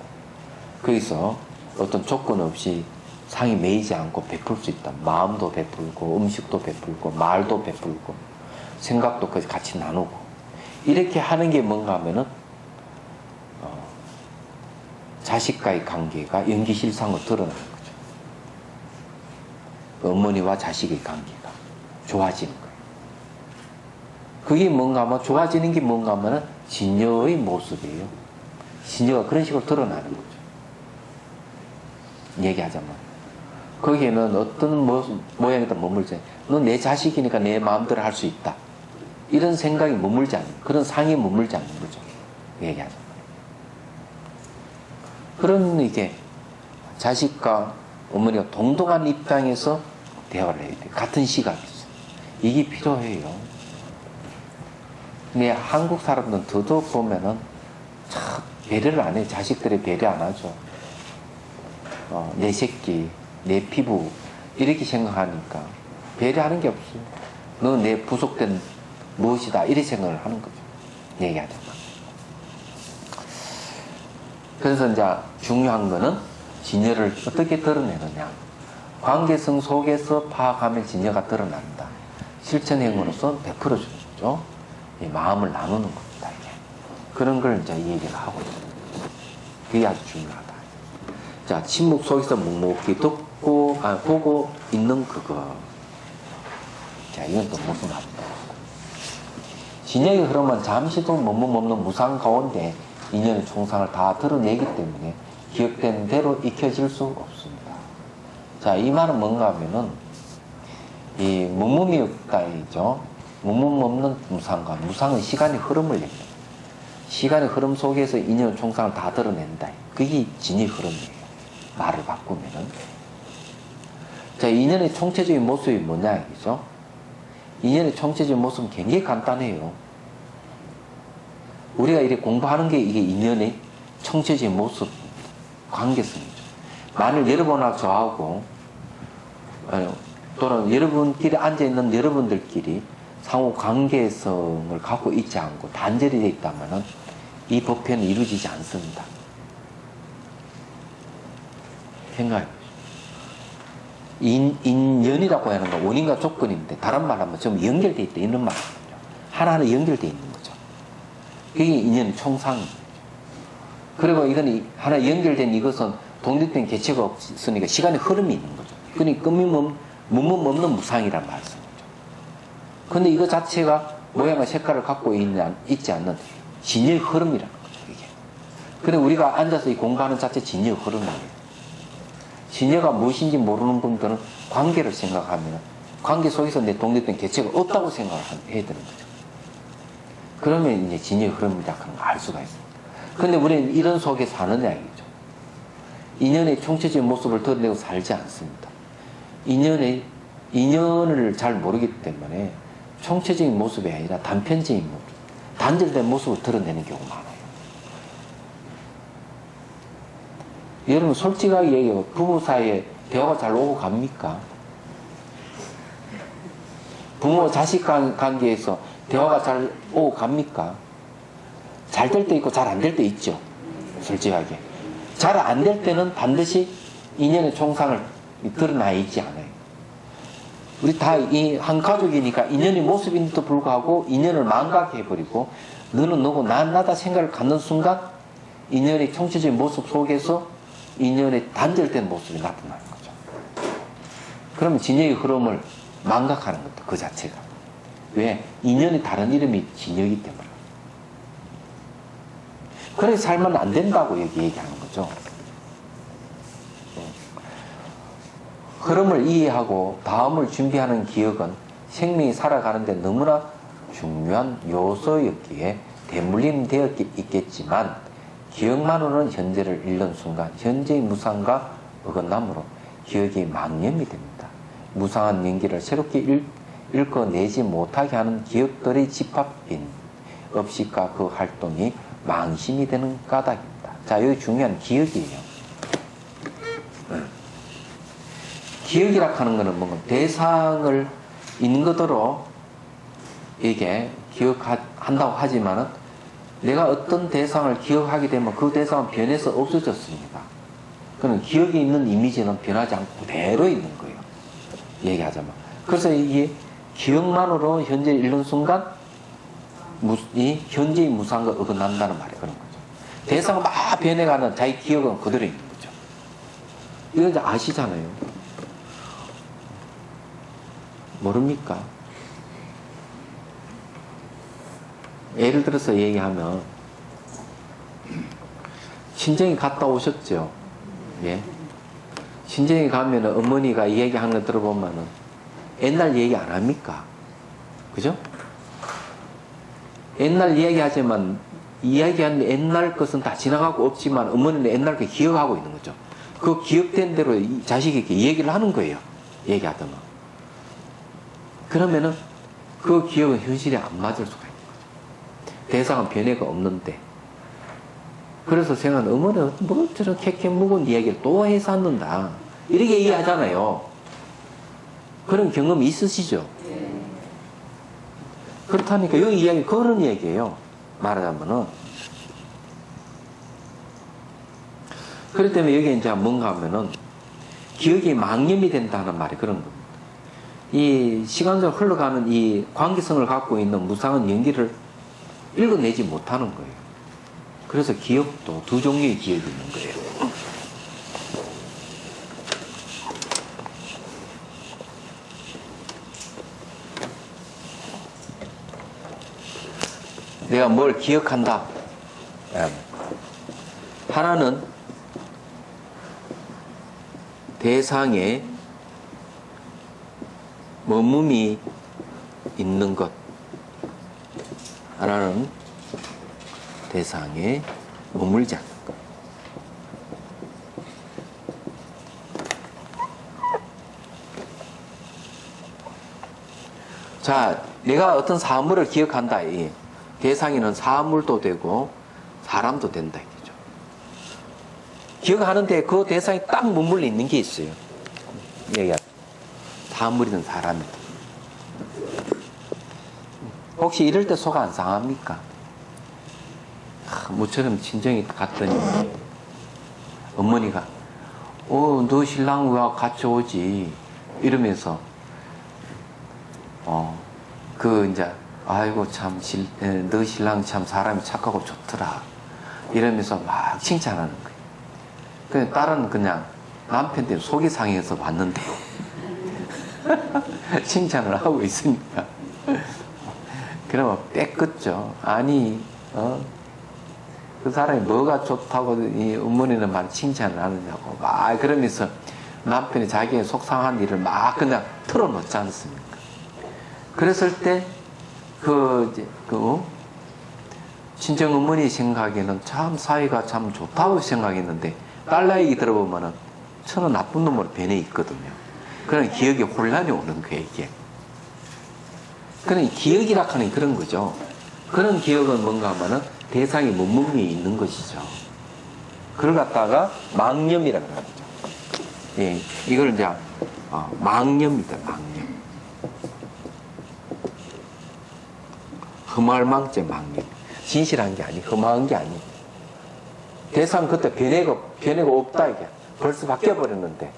A: 거기서 어떤 조건 없이 상이 매이지 않고 베풀 수 있다. 마음도 베풀고 음식도 베풀고 말도 베풀고 생각도 같이 나누고 이렇게 하는 게 뭔가 하면은 자식과의 관계가 연기실상으로 드러나는 거죠. 어머니와 자식의 관계가 좋아지는 거예요. 그게 뭔가 하면 좋아지는 게 뭔가 하면은 진여의 모습이에요. 진여가 그런 식으로 드러나는 거죠. 얘기하자면 거기에는 어떤 모양이든 머물지 넌 내 자식이니까 내 마음대로 할 수 있다. 이런 생각이 머물지 않는 그런 상이 머물지 않는 거죠. 얘기하자면 그런 이게 자식과 어머니가 동등한 입장에서 대화를 해야 돼요. 같은 시각에서. 이게 필요해요. 근데 한국 사람들은 더더욱 보면은 참 배려를 안 해요. 자식들의 배려 안 하죠. 내 새끼, 내 피부 이렇게 생각하니까 배려하는 게 없어요. 너 내 부속된 무엇이다 이렇게 생각을 하는 거죠. 얘기하자면. 그래서 이제 중요한 거는 진여를 어떻게 드러내느냐. 관계성 속에서 파악하면 진여가 드러난다. 실천행으로서 베풀어주는 거죠. 이 마음을 나누는 겁니다. 이게. 그런 걸 이제 얘기를 하고 있습니다. 그게 아주 중요하다. 자, 침묵 속에서 묵묵히 듣고, 보고 있는 그거. 자, 이건 또 무슨 말입니까? 진여의 흐름은 잠시도 머뭇없는 무상 가운데 인연의 총상을 다 드러내기 때문에 기억된 대로 익혀질 수 없습니다. 자, 이 말은 뭔가 하면은, 이 머뭇이 없다이죠. 머뭇 없는 무상과, 무상은 시간의 흐름을 얘기합니다. 시간의 흐름 속에서 인연의 총상을 다 드러낸다. 그게 진의 흐름이에요. 말을 바꾸면은. 자, 인연의 총체적인 모습이 뭐냐, 이죠? 인연의 총체적인 모습은 굉장히 간단해요. 우리가 이렇게 공부하는 게 이게 인연의 총체적인 모습, 관계성이죠. 만일 여러분하고 저하고, 또는 여러분끼리 앉아있는 여러분들끼리 상호 관계성을 갖고 있지 않고 단절이 되어 있다면 이 법회는 이루어지지 않습니다. 생각해보세요. 인연이라고 하는 건 원인과 조건인데 다른 말 하면 좀 연결되어 있다 이런 말이죠. 하나하나 연결되어 있는 거죠. 그게 인연의 총상입니다. 그리고 이건 하나 연결된 이것은 독립된 개체가 없으니까 시간의 흐름이 있는 거죠. 그러니까 없는 무상이란 말씀이죠. 근데 이거 자체가 모양과 색깔을 갖고 있지 않는 진여의 흐름이라는 거죠. 이게. 그래 우리가 앉아서 이 공부하는 자체 진여의 흐름이에요. 진여가 무엇인지 모르는 분들은 관계를 생각하면 관계 속에서 내 독립된 개체가 없다고 생각을 해야 되는 거죠. 그러면 이제 진여의 흐름이다 하는 걸 알 수가 있습니다. 근데 우리는 이런 속에 사는 이야기죠. 인연의 총체적인 모습을 드러내고 살지 않습니다. 인연을 잘 모르기 때문에 총체적인 모습이 아니라 단편적인 모습, 단절된 모습을 드러내는 경우가 많아요. 여러분 솔직하게 얘기해요. 부부 사이에 대화가 잘 오고 갑니까? 부모 자식 관계에서 대화가 잘 오고 갑니까? 잘 될 때 있고 잘 안 될 때 있죠. 솔직하게. 잘 안 될 때는 반드시 인연의 총상을 드러나 있지 않아요. 우리 다 이 한 가족이니까 인연의 모습인데도 불구하고 인연을 망각해버리고 너는 너고 난 나다 생각을 갖는 순간 인연의 총체적인 모습 속에서 인연의 단절된 모습이 나타나는 거죠. 그러면 진여의 흐름을 망각하는 것도 그 자체가. 왜? 인연의 다른 이름이 진여이기 때문에. 그래서 살면 안 된다고 얘기하는 거죠. 흐름을 이해하고 다음을 준비하는 기억은 생명이 살아가는데 너무나 중요한 요소였기에 대물림되어 있겠지만 기억만으로는 현재를 잃는 순간 현재의 무상과 어긋남으로 기억이 망념이 됩니다. 무상한 연기를 새롭게 읽어내지 못하게 하는 기억들의 집합인 업식과 그 활동이 망심이 되는 까닭입니다. 자, 여기 중요한 기억이에요. 기억이라 하는 것은 뭔가 대상을 있는 그대로 이게 기억한다고 하지만은 내가 어떤 대상을 기억하게 되면 그 대상은 변해서 없어졌습니다. 그는 기억이 있는 이미지는 변하지 않고 그대로 있는 거예요. 얘기하자면. 그래서 이게 기억만으로 현재를 잃는 순간 이 현재의 무상과 어긋난다는 말이 그런 거죠. 대상은 막 변해가는 자기 기억은 그대로 있는 거죠. 이걸 이제 아시잖아요. 모릅니까? 예를 들어서 얘기하면 친정에 갔다 오셨죠? 예. 친정에 가면 어머니가 얘기하는 거 들어보면은 옛날 얘기 안 합니까? 그죠? 옛날 이야기하지만 이야기하는 옛날 것은 다 지나가고 없지만 어머니는 옛날 거 기억하고 있는 거죠. 그 기억된 대로 자식에게 얘기를 하는 거예요. 얘기하다가. 그러면은 그 기억은 현실에 안 맞을 수가 있는 거죠. 대상은 변화가 없는데. 그래서 생각하는 어머니는 뭐 저런 캐캐 묵은 이야기를 또 해서 앉는다. 이렇게 이해하잖아요. 그런 경험이 있으시죠? 그렇다니까 여기 이야기 그런 얘기예요. 말하자면은. 그렇기 때문에 여기 이제 뭔가 하면은 기억이 망념이 된다는 말이 그런 겁니다. 이 시간적으로 흘러가는 이 관계성을 갖고 있는 무상한 연기를 읽어내지 못하는 거예요. 그래서 기억도 두 종류의 기억이 있는 거예요. 내가 뭘 기억한다. 하나는 대상에 머금이 있는 것. 하나는 대상에 머물지 않는 것. 자, 내가 어떤 사물을 기억한다. 대상에는 사물도 되고 사람도 된다 이거죠. 기억하는데 그 대상이 딱 머물러 있는 게 있어요. 얘가 사물이든 사람이든. 혹시 이럴 때 속 안 상합니까? 모처럼 친정에 갔더니 어머니가 너 신랑과 같이 오지 이러면서 이제 아이고 참 너 신랑 참 사람이 착하고 좋더라 이러면서 막 칭찬하는 거예요. 근데 딸은 그냥 남편 때문에 속이 상해서 왔는데 칭찬을 하고 있으니까 그러면 뺏겼죠. 아니 그 사람이 뭐가 좋다고 이 어머니는 막 칭찬을 하느냐고 막 그러면서 남편이 자기의 속상한 일을 막 그냥 털어놓지 않습니까? 그랬을 때 친정 어머니 생각에는 참 사이가 참 좋다고 생각했는데 딸 얘기 들어보면은 저는 나쁜 놈으로 변해 있거든요. 그런 기억에 혼란이 오는 거예요, 이게. 그런 기억이라 하는 그런 거죠. 그런 기억은 뭔가 하면은 대상이 몸무게에 있는 것이죠. 그걸 갖다가 망념이라고 하는 거죠. 예, 이걸 이제 망념이다, 망념. 흠할망죄 망념. 진실한 게 아니, 흠한 게 아니. 대상 그때 변해가 없다 이게. 벌써 바뀌어 버렸는데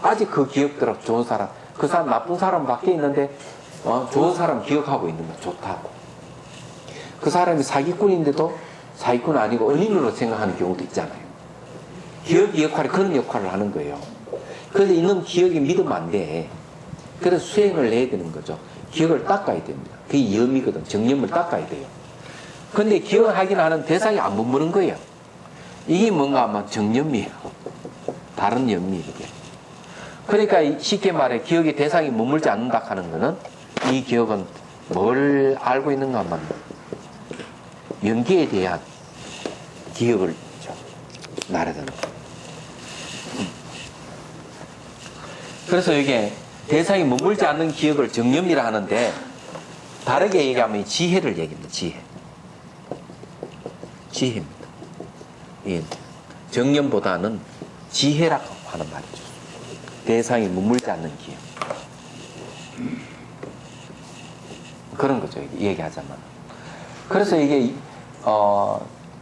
A: 아직 그 기억대로 좋은 사람, 그 사람 나쁜 사람 밖에 있는데 좋은 사람 기억하고 있는 거 좋다고. 그 사람이 사기꾼인데도 사기꾼 아니고 은인으로 생각하는 경우도 있잖아요. 기억의 역할이 그런 역할을 하는 거예요. 그래서 이놈 기억이 믿으면 안 돼. 그래서 수행을 해야 되는 거죠. 기억을 닦아야 됩니다. 그게 염이거든. 정념을 닦아야 돼요. 근데 기억을 하긴 하는 대상이 안 머무는 거예요. 이게 뭔가 아마 정념이에요. 다른 염이 이게. 그러니까 쉽게 말해 기억의 대상이 머물지 않는다 하는 거는 이 기억은 뭘 알고 있는가 하면 연기에 대한 기억을 말하는 거예요. 그래서 이게 대상이 머물지 않는 기억을 정념이라 하는데, 다르게 얘기하면 지혜를 얘기합니다. 지혜입니다. 예. 정념보다는 지혜라고 하는 말이죠. 대상이 머물지 않는 기억. 그런 거죠. 얘기하자면. 그래서 이게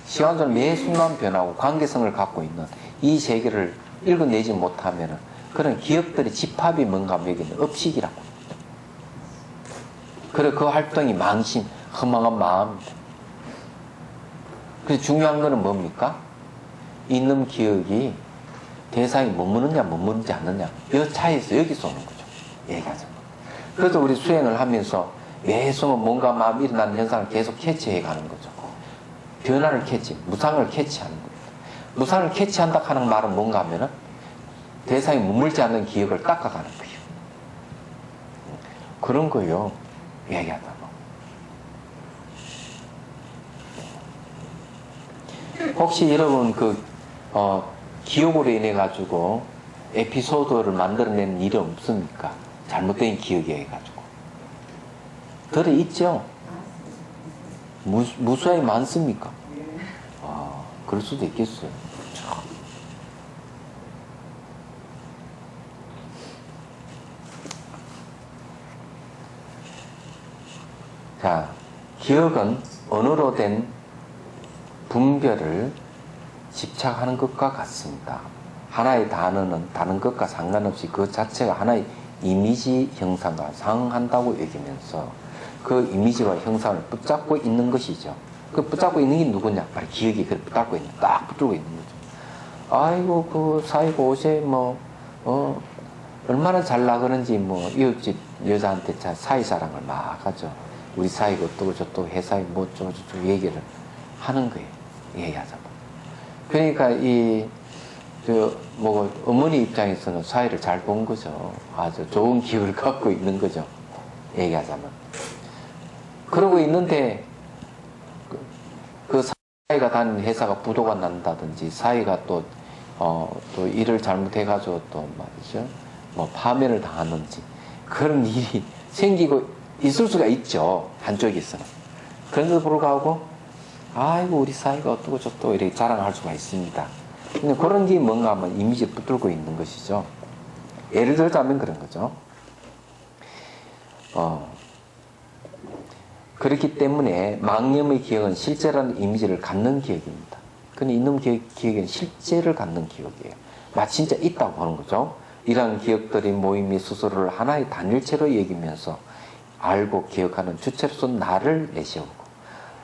A: 시간적으로 매 순간 변하고 관계성을 갖고 있는 이 세계를 읽어내지 못하면 그런 기억들의 집합이 뭔가 하면 여기는 업식이라고. 그래 그 활동이 망신, 허망한 마음입니다. 그래서 중요한 거는 뭡니까? 있는 기억이 대상이 머무느냐 머무르지 않느냐 이 차이에서 여기서 오는 거죠. 얘기하자면. 그래서 우리 수행을 하면서 매 순간 뭔가 마음 일어나는 현상을 계속 캐치해 가는 거죠. 변화를 무상을 캐치하는 겁니다. 무상을 캐치한다 하는 말은 뭔가 하면은 대상이 머물지 않는 기억을 닦아가는 거예요. 그런 거요. 얘기하다가. 혹시 여러분 기억으로 인해 가지고 에피소드를 만들어내는 일이 없습니까? 잘못된 기억에 해 가지고. 들어있죠? 무수하게 많습니까? 그럴 수도 있겠어요. 자, 기억은 언어로 된 분별을 집착하는 것과 같습니다. 하나의 단어는 다른 것과 상관없이 그 자체가 하나의 이미지 형상과 상응한다고 여기면서 그 이미지와 형상을 붙잡고 있는 것이죠. 그 붙잡고 있는 게 누구냐? 바로 기억이 그 붙잡고 있는, 딱 붙들고 있는 거죠. 아이고, 그 사이가 옷에 얼마나 잘 나가는지 이웃집 여자한테 사이 자랑을 막 하죠. 우리 사이가 어떠고 저떠고 회사에 어쩌고 저쩌고 얘기를 하는 거예요. 얘기하자면. 그러니까 어머니 입장에서는 사이를 잘 본 거죠. 아주 좋은 기억을 갖고 있는 거죠. 얘기하자면. 그러고 있는데, 그 사이가 다니는 회사가 부도가 난다든지, 사이가 또 일을 잘못해가지고 또 말이죠. 파면을 당하는지, 그런 일이 생기고 있을 수가 있죠. 한쪽에서는. 그런데도 불구하고, 아이고, 우리 사이가 어떠고 저떠고 이렇게 자랑할 수가 있습니다. 근데 그런 게 뭔가 하면 이미지를 붙들고 있는 것이죠. 예를 들자면 그런 거죠. 그렇기 때문에 망념의 기억은 실제라는 이미지를 갖는 기억입니다. 근데 이놈 기억은 실제를 갖는 기억이에요. 진짜 있다고 보는 거죠. 이러한 기억들이 모임이 스스로를 하나의 단일체로 여기면서 알고 기억하는 주체로서 나를 내세우고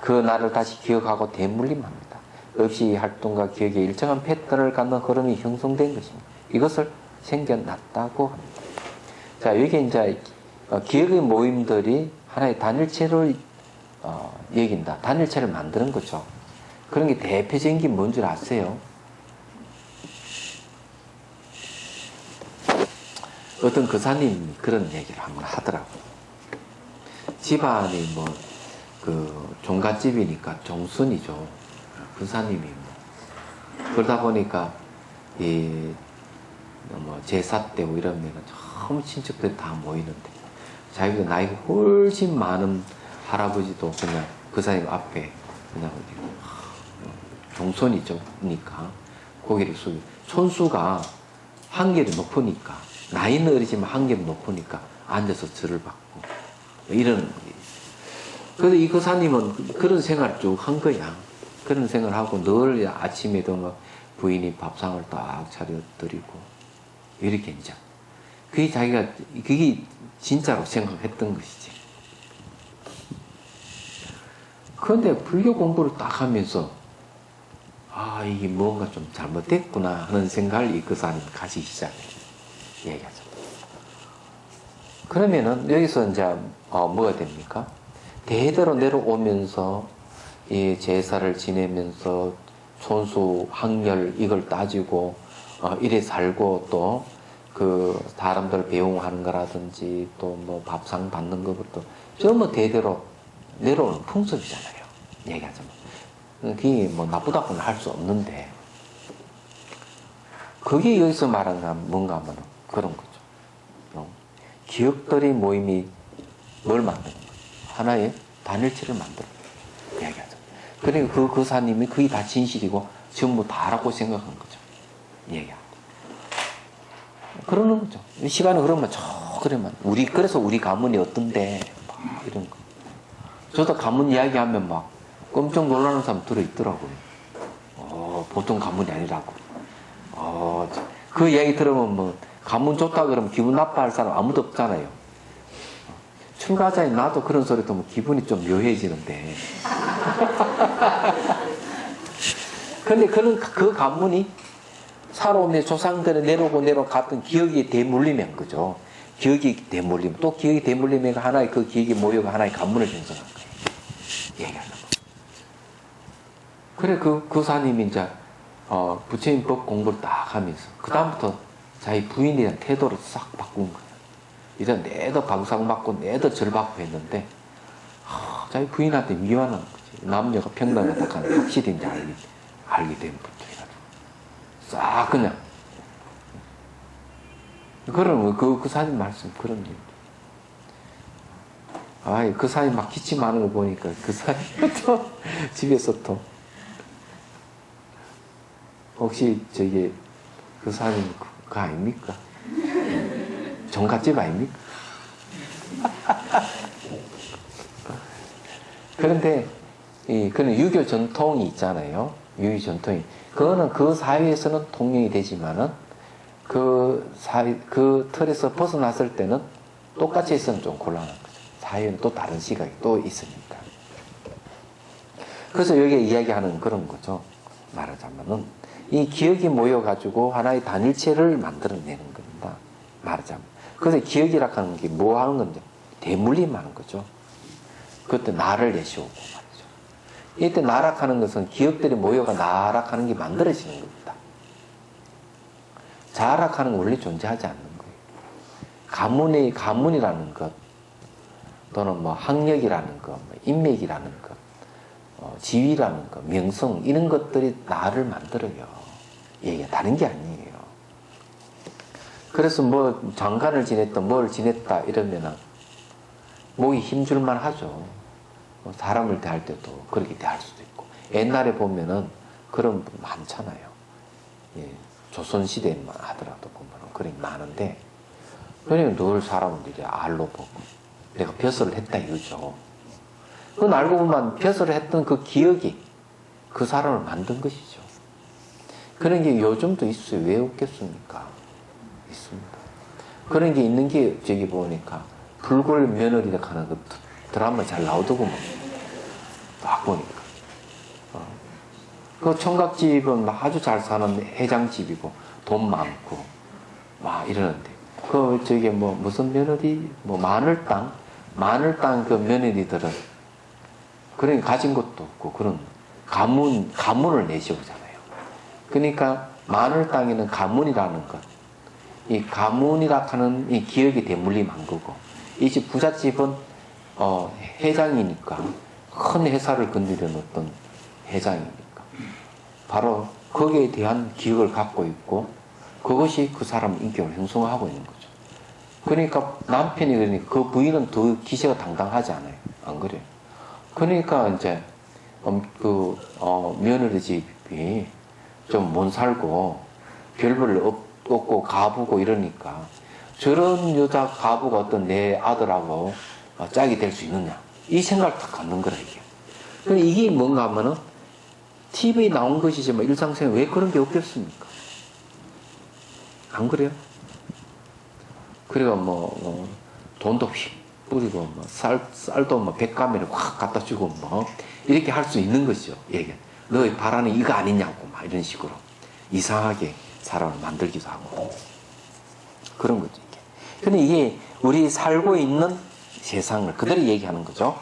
A: 그 나를 다시 기억하고 대물림합니다. 없이 활동과 기억에 일정한 패턴을 갖는 흐름이 형성된 것입니다. 이것을 생겨났다고 합니다. 자, 여기 이제 기억의 모임들이 하나의 단일체를 여긴다. 단일체를 만드는 거죠. 그런 게 대표적인 게 뭔 줄 아세요? 어떤 거사님이 그런 얘기를 한번 하더라고요. 집안이 종갓집이니까 종순이죠. 거사님이 그러다 보니까 제사 때고 이러면 너무 친척들이 다 모이는데 자기가 나이가 훨씬 많은 할아버지도 그냥 거사님 앞에 그냥 종손이죠니까 고개를 숙이고 손수가 한결이 높으니까 나이는 어리지만 한결이 높으니까 앉아서 절을 받고 이런 거예요. 그래서 이 거사님은 그런 생활을 쭉 한 거야. 그런 생활을 하고 늘 아침에도 부인이 밥상을 딱 차려드리고 이렇게 이제 그게 진짜로 생각했던 것이지. 그런데 불교 공부를 딱 하면서 이게 뭔가 좀 잘못됐구나 하는 생각을 이 거사님이 가지기 시작해요. 얘기하죠. 그러면은 여기서 이제 뭐가 됩니까? 대대로 내려오면서 이 제사를 지내면서 손수 학렬 이걸 따지고 이래 살고 또 그 사람들 배웅하는 거라든지 또 밥상 받는 것부터 전부 대대로 내려오는 풍습이잖아요. 얘기하자면 그게 나쁘다고는 할 수 없는데 그게 여기서 말하는 건 뭔가 하면 그런 거죠. 기억들의 모임이 뭘 만드는 거예요? 하나의 단일체를 만들어 이야기하죠. 그러니까 그 거사님이 그게 다 진실이고 전부 다라고 생각한 거죠. 얘기하고. 그러는 거죠. 시간이 그러면 그러면 그래서 우리 가문이 어떤데 막 이런 거. 저도 가문 이야기하면 막 깜짝 놀라는 사람 들어있더라고요. 보통 가문이 아니라고. 그 이야기 들으면 뭐 가문 좋다 그러면 기분 나빠할 사람 아무도 없잖아요. 출가자인 나도 그런 소리 들으면 기분이 좀 묘해지는데. 근데 그 가문이 살아오면 조상들이 내려오고 갔던 기억이 대물림인 거죠. 기억이 대물림. 또 기억이 대물림이 하나의 그 기억이 모여가 하나의 가문을 형성한 거예요. 얘기하는 거. 그래, 그 사님이 이제, 부처님 법 공부를 딱 하면서, 그다음부터 자기 부인에 대한 태도를 싹 바꾼 거예요. 이제 내도 방상받고, 내도 절받고 했는데, 자기 부인한테 미워하는 거지. 남녀가 평등하다 하는 확실히 이제 알게 된 분들이라고. 싹 그냥. 그러면 그 사님 말씀, 그런 일. 그 사님 막 기침하는 거 보니까 그 사님 또 집에서 또 혹시 그 사님 그거 아닙니까? 종갓집 아닙니까? 그런데 그는 유교 전통이 있잖아요. 유교 전통이. 그거는 그 사회에서는 통용이 되지만은 그 틀에서 벗어났을 때는 똑같이 있으면 좀 곤란한 거죠. 사회는 또 다른 시각이 또 있으니까. 그래서 여기에 이야기하는 그런 거죠. 말하자면은 이 기억이 모여가지고 하나의 단일체를 만들어내는 겁니다. 말하자면. 그래서 기억이라 하는 게 뭐 하는 건데? 대물림하는 거죠. 그때 나를 내세우고 말이죠. 이때 나락하는 것은 기억들이 모여가 나락하는 게 만들어지는 겁니다. 자락하는 건 원래 존재하지 않는 거예요. 가문이라는 것, 또는 뭐 학력이라는 것, 인맥이라는 것, 지위라는 것, 명성, 이런 것들이 나를 만들어요. 얘기가 다른 게 아니에요. 그래서 뭐 장관을 지냈다, 뭘 지냈다 이러면은 목이 힘줄만 하죠. 사람을 대할 때도 그렇게 대할 수도 있고. 옛날에 보면은 그런 분 많잖아요. 예, 조선시대만 하더라도 보면은 그런 게 많은데, 그러니까 늘 사람들이 알로 보고 내가 벼슬을 했다 이거죠. 그건 알고 보면 벼슬을 했던 그 기억이 그 사람을 만든 것이죠. 그런 게 요즘도 있어요. 왜 없겠습니까? 있습니다. 그런 게 있는 게 저기 보니까 불굴 며느리라 하는 그 드라마 잘 나오더구먼. 딱 보니까. 그 총각집은 아주 잘 사는 회장집이고 돈 많고 막 이러는데, 저기 무슨 며느리, 마늘 땅 그 며느리들은 그런 가진 것도 없고 그런 가문을 내세우잖아요. 그러니까 마늘 땅에는 가문이라는 것, 이 가문이라 하는 이 기억이 대물림한 거고, 이 집 부잣집은 회장이니까 큰 회사를 건드려 놓던 회장이니까 바로 거기에 대한 기억을 갖고 있고, 그것이 그 사람 인격을 형성하고 있는 거죠. 그러니까 남편이 그러니까 그 부인은 더 기세가 당당하지 않아요. 안 그래요? 그러니까 이제 며느리 집이 좀 못 살고 별볼 없고 가부고 이러니까 저런 여자 가부가 어떤 내 아들하고 짝이 될 수 있느냐, 이 생각을 딱 갖는 거라 이게. 근데 이게 뭔가 하면은 TV에 나온 것이지만 일상생활에 왜 그런 게 없겠습니까? 안 그래요? 그리고 돈도 휙 뿌리고 쌀도 백가미를 확 갖다 주고 이렇게 할 수 있는 것이죠. 얘기. 너의 바라는 이거 아니냐고 막 이런 식으로 이상하게 사람을 만들기도 하고 그런 거죠. 이게. 근데 이게 우리 살고 있는 세상을 그대로 얘기하는 거죠.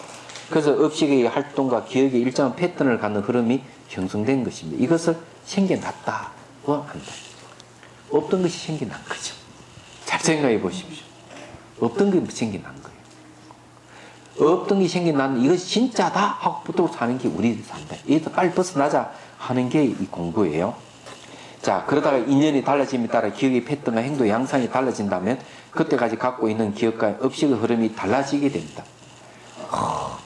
A: 그래서 의식의 활동과 기억의 일정한 패턴을 갖는 흐름이 형성된 것입니다. 이것을 생겨났다고 한다. 없던 것이 생겨난 거죠. 잘 생각해 보십시오. 없던 게 생겨난 거예요. 없던 게 생겨난 이것이 진짜다 하고 붙들고 사는 게 우리 산다. 이것도 빨리 벗어나자 하는 게 이 공부예요. 자, 그러다가 인연이 달라짐에 따라 기억의 패턴과 행동 양상이 달라진다면 그때까지 갖고 있는 기억과 업식의 흐름이 달라지게 됩니다.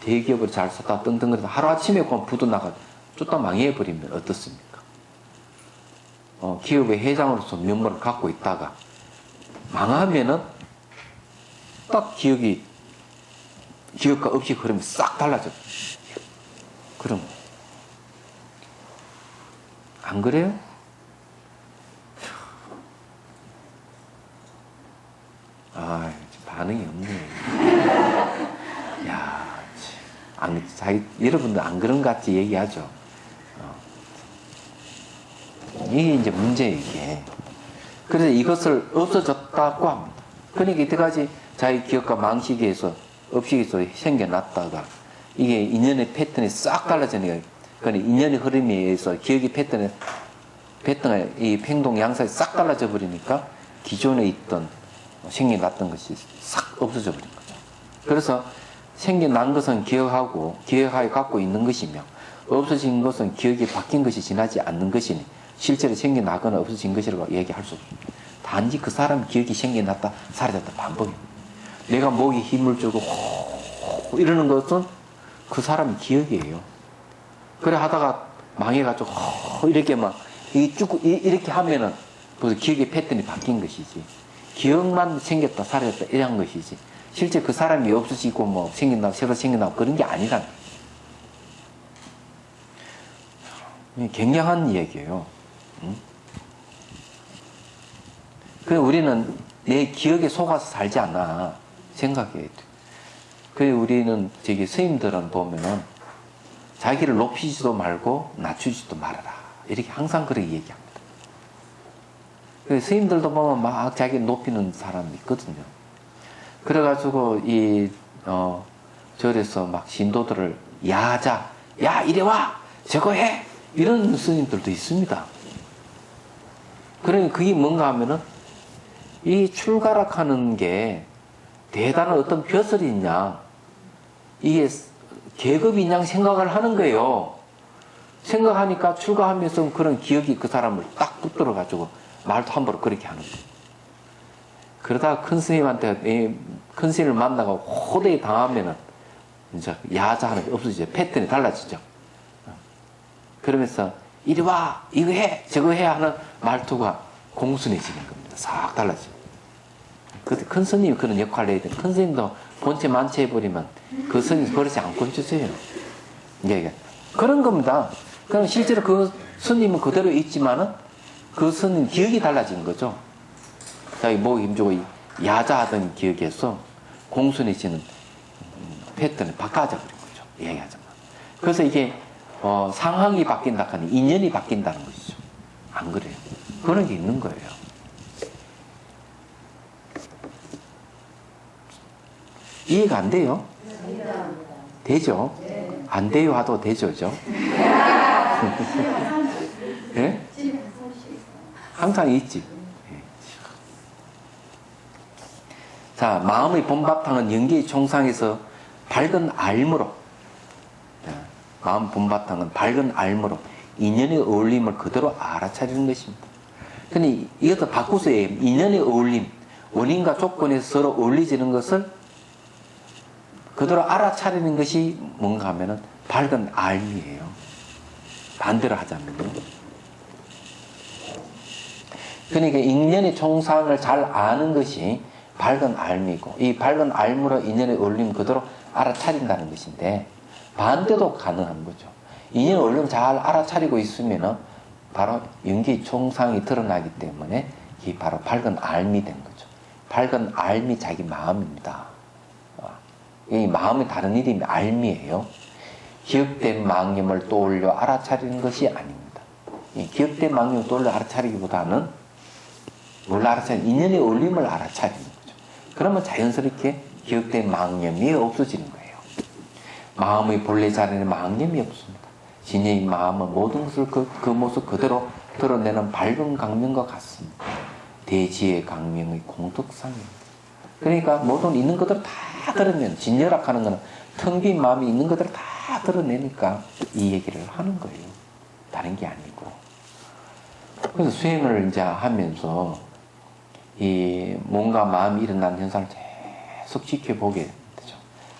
A: 대기업을 잘 썼다 떵떵거리다 하루아침에 그만 부도 나가 쫓다 망해버리면 어떻습니까? 기업의 회장으로서 면모를 갖고 있다가 망하면은 딱 기억과 업식 흐름이 싹 달라져. 그럼 안 그래요? 반응이 없네. 야, 여러분들 안 그런 것 같이 얘기하죠. 이게 이제 문제예요, 이게. 그래서 이것을 없어졌다고 합니다. 그러니까 이때까지 자기 기억과 망식에서, 업식에서 생겨났다가 이게 인연의 패턴이 싹 달라지는, 그러니까 인연의 흐름에 의해서 기억의 패턴의 이 행동 양상이 싹 달라져 버리니까 기존에 있던 생겨났던 것이 싹 없어져 버린 거죠. 그래서 생겨난 것은 기억하여 갖고 있는 것이며 없어진 것은 기억이 바뀐 것이 지나지 않는 것이니 실제로 생겨나거나 없어진 것이라고 얘기할 수 없습니다. 단지 그 사람 기억이 생겨났다 사라졌다 반복입니다. 내가 목에 힘을 주고 이러는 것은 그 사람의 기억이에요. 그래 하다가 망해가지고 이렇게 막 이렇게 하면은 벌써 기억의 패턴이 바뀐 것이지. 기억만 생겼다 사라졌다 이런 것이지. 실제 그 사람이 없어지고 뭐 생긴다고 새로 생긴다고 그런 게 아니란. 굉장한 이야기예요. 그래서 우리는 내 기억에 속아서 살지 않아 생각해야 돼. 그래서 우리는 스님들은 보면은 자기를 높이지도 말고 낮추지도 말아라 이렇게 항상 그렇게 얘기합니다. 그래서 스님들도 보면 막 자기 높이는 사람이 있거든요. 그래가지고 절에서 막 신도들을 야자, 야 이리 와 저거 해 이런 스님들도 있습니다. 그러니 그게 뭔가 하면은 이 출가락하는 게 대단한 어떤 벼슬이냐 이게 계급이냐 생각을 하는 거예요. 생각하니까 출가하면서 그런 기억이 그 사람을 딱 붙들어 가지고 말도 함부로 그렇게 하는 거예요. 그러다가 큰 스님한테 큰 스님을 만나고 호되게 당하면은 이제 야자하는 게 없어지죠. 패턴이 달라지죠. 그러면서 이리 와 이거 해 저거 해 하는 말투가 공순해지는 겁니다. 싹 달라지죠. 그때 큰 스님이 그런 역할을 해야 돼요. 큰 스님도 본체 만체해버리면 그 스님 버리지 않고 해주세요. 이게 그런 겁니다. 그럼 실제로 그 스님은 그대로 있지만은 그 스님 기억이 달라진 거죠. 자기 목에 힘주고 야자하던 기억에서 공순해지는 패턴을 바꿔져 버린 거죠. 얘기하자면. 그래서 이게 상황이 바뀐다 하니 인연이 바뀐다는 것이죠. 안 그래요? 그런 게 있는 거예요. 이해가 안 돼요? 되죠? 안 돼요 하도 되죠죠? 예? 항상 있지. 자, 마음의 본바탕은 연기의 총상에서 밝은 알므로, 마음 본바탕은 밝은 알므로 인연의 어울림을 그대로 알아차리는 것입니다. 근데 이것도 바꾸서 해요. 인연의 어울림, 원인과 조건에서 서로 어울리지는 것을 그대로 알아차리는 것이 뭔가 하면은 밝은 알미예요. 반대로 하자면요. 그러니까 인연의 총상을 잘 아는 것이 밝은 알미고 이 밝은 알무로 인연의 어울림 그대로 알아차린다는 것인데 반대도 가능한 거죠. 인연의 어울림 잘 알아차리고 있으면은 바로 연기 총상이 드러나기 때문에 이 바로 밝은 알미 된 거죠. 밝은 알미 자기 마음입니다. 이 마음의 다른 이름이 알미예요. 기억된 망념을 떠올려 알아차리는 것이 아닙니다. 이 기억된 망념을 떠올려 알아차리기보다는 뭘 알아차리는 인연의 어울림을 알아차리는 거죠. 그러면 자연스럽게 기억된 망념이 없어지는 거예요. 마음의 본래 자리에 망념이 없습니다. 진여의 마음은 모든 것을 그 모습 그대로 드러내는 밝은 강명과 같습니다. 대지의 강명의 공덕상입니다. 그러니까 모든 있는 것들을 다 들으면 진여락하는 것은 텅 빈 마음이 있는 것들을 다 드러내니까 이 얘기를 하는 거예요. 다른 게 아니고. 그래서 수행을 이제 하면서 이 뭔가 마음이 일어나는 현상을 계속 지켜보게 되죠.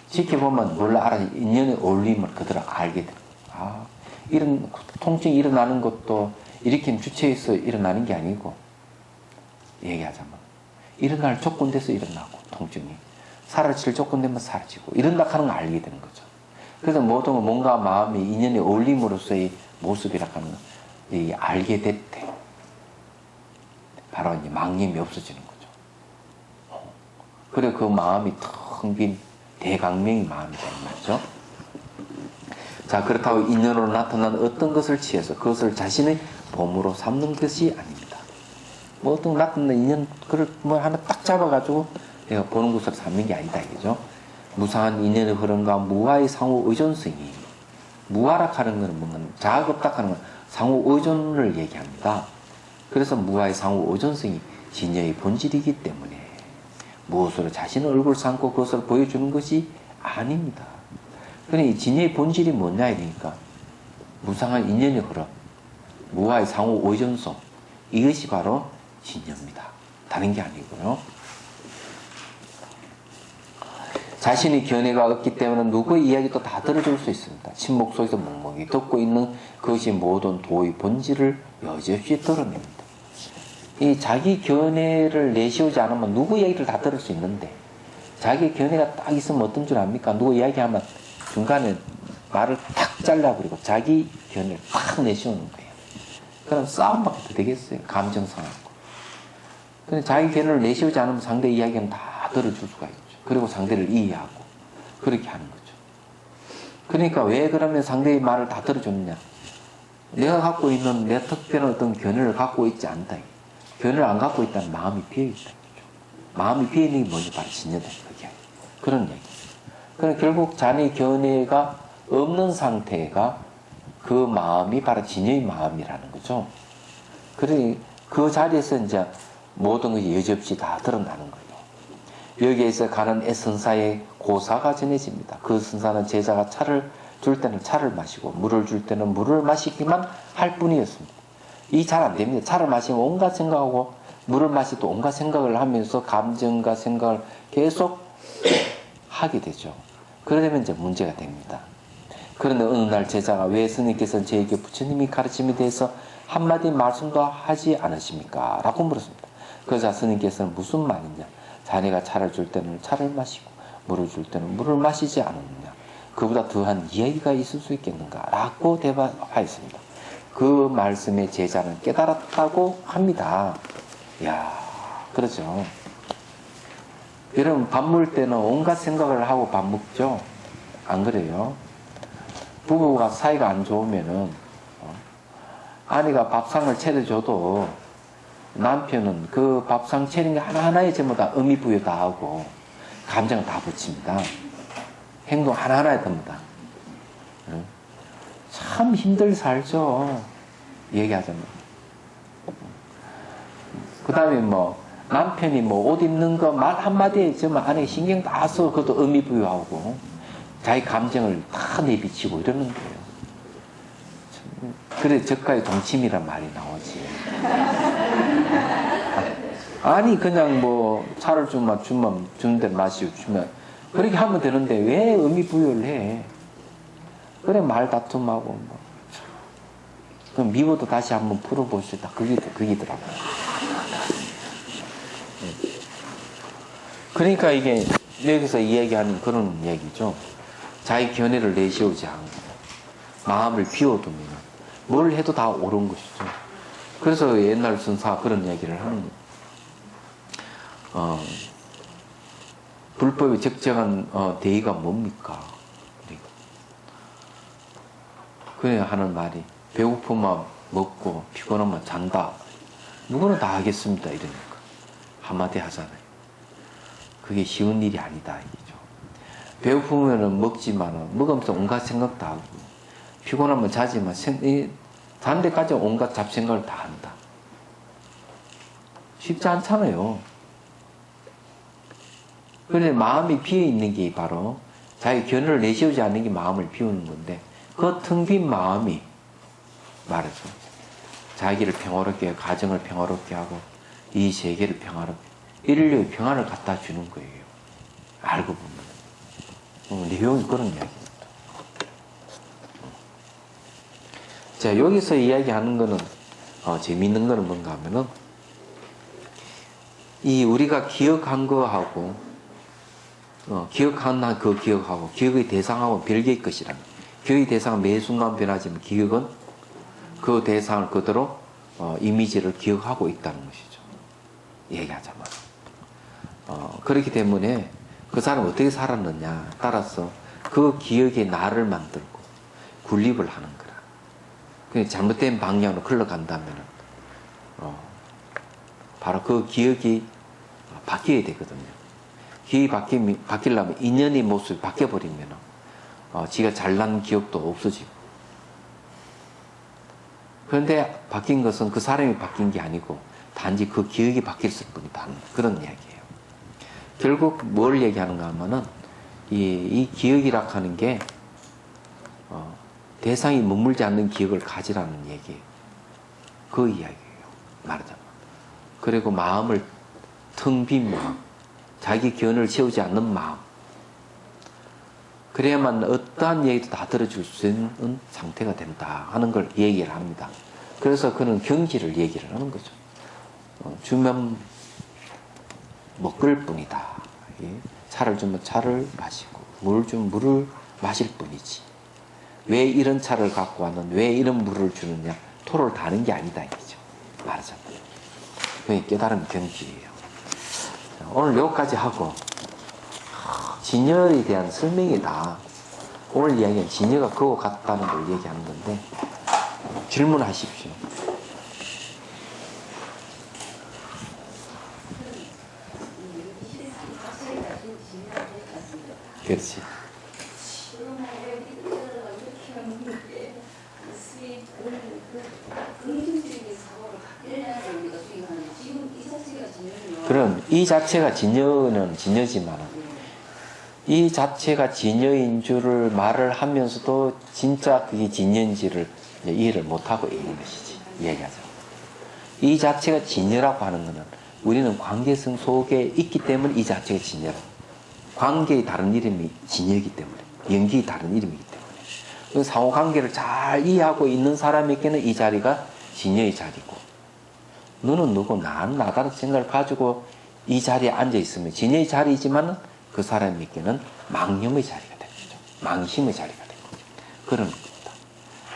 A: 지켜보면 뭘 알아? 인연의 올림을 그대로 알게 돼요. 아, 이런 통증이 일어나는 것도 일으킨 주체에서 일어나는 게 아니고, 얘기하자면 일어날 조건돼서 일어나고, 통증이 사라질 조건되면 사라지고 이런다 하는 걸 알게 되는 거죠. 그래서 모든 뭔가 마음이 인연의 올림으로서의 모습이라 하는 이 알게 됐대. 바로 이제 망념이 없어지는 거죠. 그리고 그 마음이 텅 빈 대강명의 마음이 되는 말이죠. 자, 그렇다고 인연으로 나타난 어떤 것을 취해서 그것을 자신의 범으로 삼는 것이 아닙니다. 뭐 어떤 나타난 인연, 그걸 뭐 하나 딱 잡아가지고 내가 보는 것을 삼는 게 아니다, 이거죠. 무상한 인연의 흐름과 무아의 상호 의존성이, 무아라 하는 것은 뭔가 자아가 없다 하는 건 상호 의존을 얘기합니다. 그래서 무아의 상호 의존성이 진여의 본질이기 때문에 무엇으로 자신의 얼굴을 삼고 그것을 보여주는 것이 아닙니다. 그러니 진여의 본질이 뭐냐 이러니까 무상한 인연의 흐름, 무아의 상호 의존성, 이것이 바로 진여입니다. 다른 게 아니고요. 자신의 견해가 없기 때문에 누구의 이야기도 다 들어줄 수 있습니다. 침묵 속에서 멍멍이 듣고 있는 그것이 모든 도의 본질을 여지없이 드러냅니다. 이 자기 견해를 내세우지 않으면 누구 이야기를 다 들을 수 있는데, 자기 견해가 딱 있으면 어떤 줄 압니까? 누구 이야기하면 중간에 말을 탁 잘라버리고 자기 견해를 탁 내세우는 거예요. 그럼 싸움밖에 되겠어요. 감정 상하고. 근데 자기 견해를 내세우지 않으면 상대 이야기는 다 들어줄 수가 있죠. 그리고 상대를 이해하고 그렇게 하는 거죠. 그러니까 왜 그러면 상대의 말을 다 들어줬느냐? 내가 갖고 있는 내 특별한 어떤 견해를 갖고 있지 않다. 견해를 안 갖고 있다는 마음이 비어있다. 마음이 비어있는 게 뭔지 바로 진여다. 그게 그런 얘기. 그럼 결국 자네 견해가 없는 상태가 그 마음이 바로 진여의 마음이라는 거죠. 그러니 그 자리에서 이제 모든 것이 여지없이 다 드러나는 거예요. 여기에서 가는 애선사의 고사가 전해집니다. 그 선사는 제자가 차를 줄 때는 차를 마시고 물을 줄 때는 물을 마시기만 할 뿐이었습니다. 이 잘 안 됩니다. 차를 마시면 온갖 생각하고 물을 마시도 온갖 생각을 하면서 감정과 생각을 계속 하게 되죠. 그러려면 이제 문제가 됩니다. 그런데 어느 날 제자가 왜 스님께서는 저에게 부처님이 가르침에 대해서 한마디 말씀도 하지 않으십니까? 라고 물었습니다. 그러자 스님께서는 무슨 말이냐? 자네가 차를 줄 때는 차를 마시고 물을 줄 때는 물을 마시지 않았느냐? 그보다 더한 이야기가 있을 수 있겠는가? 라고 대답하였습니다. 그 말씀에 제자는 깨달았다고 합니다. 이야, 그렇죠. 여러분 밥 먹을 때는 온갖 생각을 하고 밥 먹죠? 안 그래요? 부부가 사이가 안 좋으면은 아내가 밥상을 차려줘도 남편은 그 밥상 차리는 게 하나하나에 전부 다 의미부여 다 하고 감정을 다 붙입니다. 행동 하나하나에 듭니다. 참 힘들 살죠. 얘기하자면. 그 다음에 뭐 남편이 뭐 옷 입는 거 말 한마디에 정말 아내가 신경 다 써 그것도 의미부여하고 자기 감정을 다 내비치고 이러는 거예요. 그래 저가의 동침이란 말이 나오지. 아니 그냥 뭐 차를 주면 주는 대로 마시고 주면 그렇게 하면 되는데 왜 의미부여를 해? 그래 말다툼하고 뭐. 그럼 미워도 다시 한번 풀어봅시다. 그기더라고요. 그러니까 이게 여기서 이야기하는 그런 얘기죠. 자기 견해를 내세우지 않고 마음을 비워두면 뭘 해도 다 옳은 것이죠. 그래서 옛날 선사 그런 얘기를 하는 거예요. 불법의 적정한 대의가 뭡니까? 그래 하는 말이 배고프면 먹고 피곤하면 잔다. 누구나 다 하겠습니다. 이러니까 한마디 하잖아요. 그게 쉬운 일이 아니다 이거죠. 배고프면 먹지만 먹으면서 온갖 생각 다 하고 피곤하면 자지만 잔 데까지 온갖 잡생각을 다 한다. 쉽지 않잖아요. 그런데 마음이 비어있는 게 바로 자기 견해를 내세우지 않는 게 마음을 비우는 건데 그 텅 빈 마음이 말해서 자기를 평화롭게 하고 가정을 평화롭게 하고 이 세계를 평화롭게 인류의 평화를 갖다 주는 거예요. 알고 보면 내용이 그런 이야기입니다. 자, 여기서 이야기하는 거는 재미있는 거는 뭔가 하면은 이 우리가 기억한 거하고 기억한 그 기억하고 기억의 대상하고 별개의 것이라는 기억의 대상은 매 순간 변하지만 기억은 그 대상을 그대로 이미지를 기억하고 있다는 것이죠. 얘기하자면 그렇기 때문에 그 사람이 어떻게 살았느냐 따라서 그 기억이 나를 만들고 군립을 하는 거라. 잘못된 방향으로 흘러간다면 바로 그 기억이 바뀌어야 되거든요. 기억이 바뀌려면 인연의 모습이 바뀌어버리면 지가 잘난 기억도 없어지고. 그런데 바뀐 것은 그 사람이 바뀐 게 아니고 단지 그 기억이 바뀌었을 뿐이다. 그런 이야기예요. 결국 뭘 얘기하는가 하면은 이 기억이라 하는 게 대상이 머물지 않는 기억을 가지라는 얘기예요. 그 이야기예요. 말하자면. 그리고 마음을 텅 빈 마음, 자기 견을 채우지 않는 마음. 그래야만 어떠한 얘기도 다 들어줄 수 있는 상태가 된다 하는 걸 얘기를 합니다. 그래서 그는 경지를 얘기를 하는 거죠. 주면 먹을 뿐이다. 차를 주면 차를 마시고 물 주면 물을 마실 뿐이지. 왜 이런 차를 갖고 왔는 왜 이런 물을 주느냐 토를 다는 게 아니다 이거죠. 말하자면 그게 깨달은 경지예요. 오늘 여기까지 하고 진열에 대한 설명이다. 오늘 이야기는 진열가 그거 같다는 걸 얘기하는 건데 질문하십시오. 그렇지. 그럼 이 자체가 진여는 진여지만 이 자체가 진여인 줄을 말을 하면서도 진짜 그게 진여인지를 이해를 못하고 있는 것이지. 얘기하자. 이 자체가 진여라고 하는 것은 우리는 관계성 속에 있기 때문에 이 자체가 진여라. 관계의 다른 이름이 진여이기 때문에 연기의 다른 이름이기 때문에 상호관계를 잘 이해하고 있는 사람에게는 이 자리가 진여의 자리고 너는 누구 나는 나다라는 생각을 가지고 이 자리에 앉아있으면 진여의 자리이지만 그 사람에게는 망념의 자리가 되는 거죠. 망심의 자리가 되는 거죠. 그런 겁니다.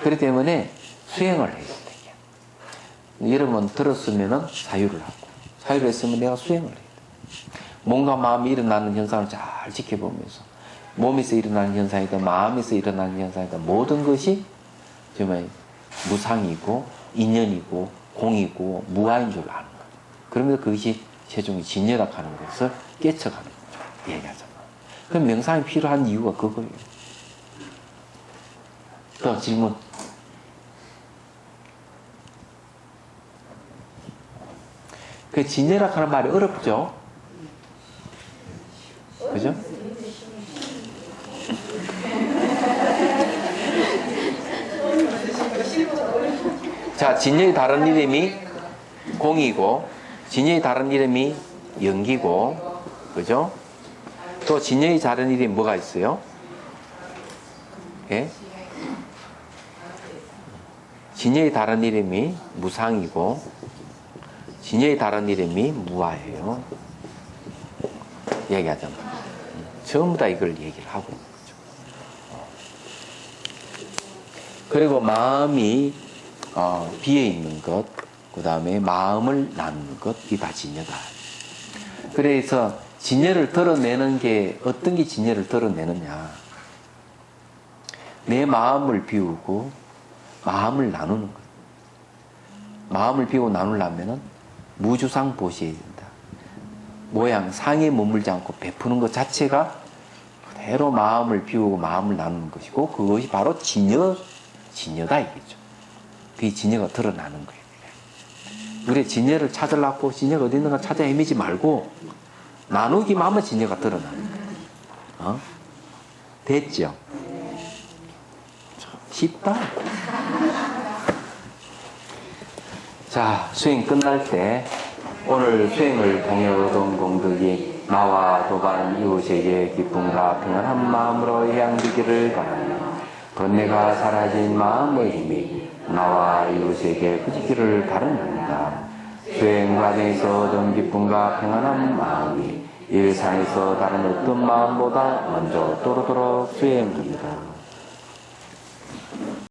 A: 그렇기 때문에 수행을 해야 돼요. 여러분 들었으면 사유를 하고 사유를 했으면 내가 수행을 해야 돼. 뭔가 마음이 일어나는 현상을 잘 지켜보면서 몸에서 일어나는 현상이든 마음에서 일어나는 현상이든 모든 것이 정말 무상이고 인연이고 공이고 무아인 줄 아는 거예요. 그러면서 그것이 최종의 진여라고 하는 것을 깨쳐가는 거죠. 얘기하자면. 그럼 명상이 필요한 이유가 그거예요. 또 질문. 그 진여라고 하는 말이 어렵죠? 그죠? 자, 진여의 다른 이름이 공이고, 진여의 다른 이름이 연기고, 그죠? 또 진여의 다른 이름이 뭐가 있어요? 예? 진여의 다른 이름이 무상이고, 진여의 다른 이름이 무아예요. 얘기하자면. 전부 다 이걸 얘기를 하고 있는 거죠. 그리고 마음이 비어있는 것, 그 다음에 마음을 나누는 것, 이게 다 진여다. 그래서 진여를 드러내는 게 어떤 게 진여를 드러내느냐. 내 마음을 비우고 마음을 나누는 것. 마음을 비우고 나누려면 무주상 보시해야 된다. 모양, 상에 머물지 않고 베푸는 것 자체가 그대로 마음을 비우고 마음을 나누는 것이고 그것이 바로 진여다 이거죠. 그게 진여가 드러나는 거예요. 우리 진여를 찾으려고 진여가 어디 있는가 찾아 헤매지 말고 나누기만 하면 진여가 드러나는 거예요. 됐죠? 쉽다. 자, 수행 끝날 때 오늘 수행을 통해 얻은 공덕이 나와 도반 이웃에게 기쁨과 평안한 마음으로 향되기를 바랍니다. 번뇌가 사라진 마음의 힘이 나와 이웃에게 그치기를 바랍니다. 수행 과정에서 얻은 기쁨과 평안한 마음이 일상에서 다른 어떤 마음보다 먼저 또르도록 수행합니다.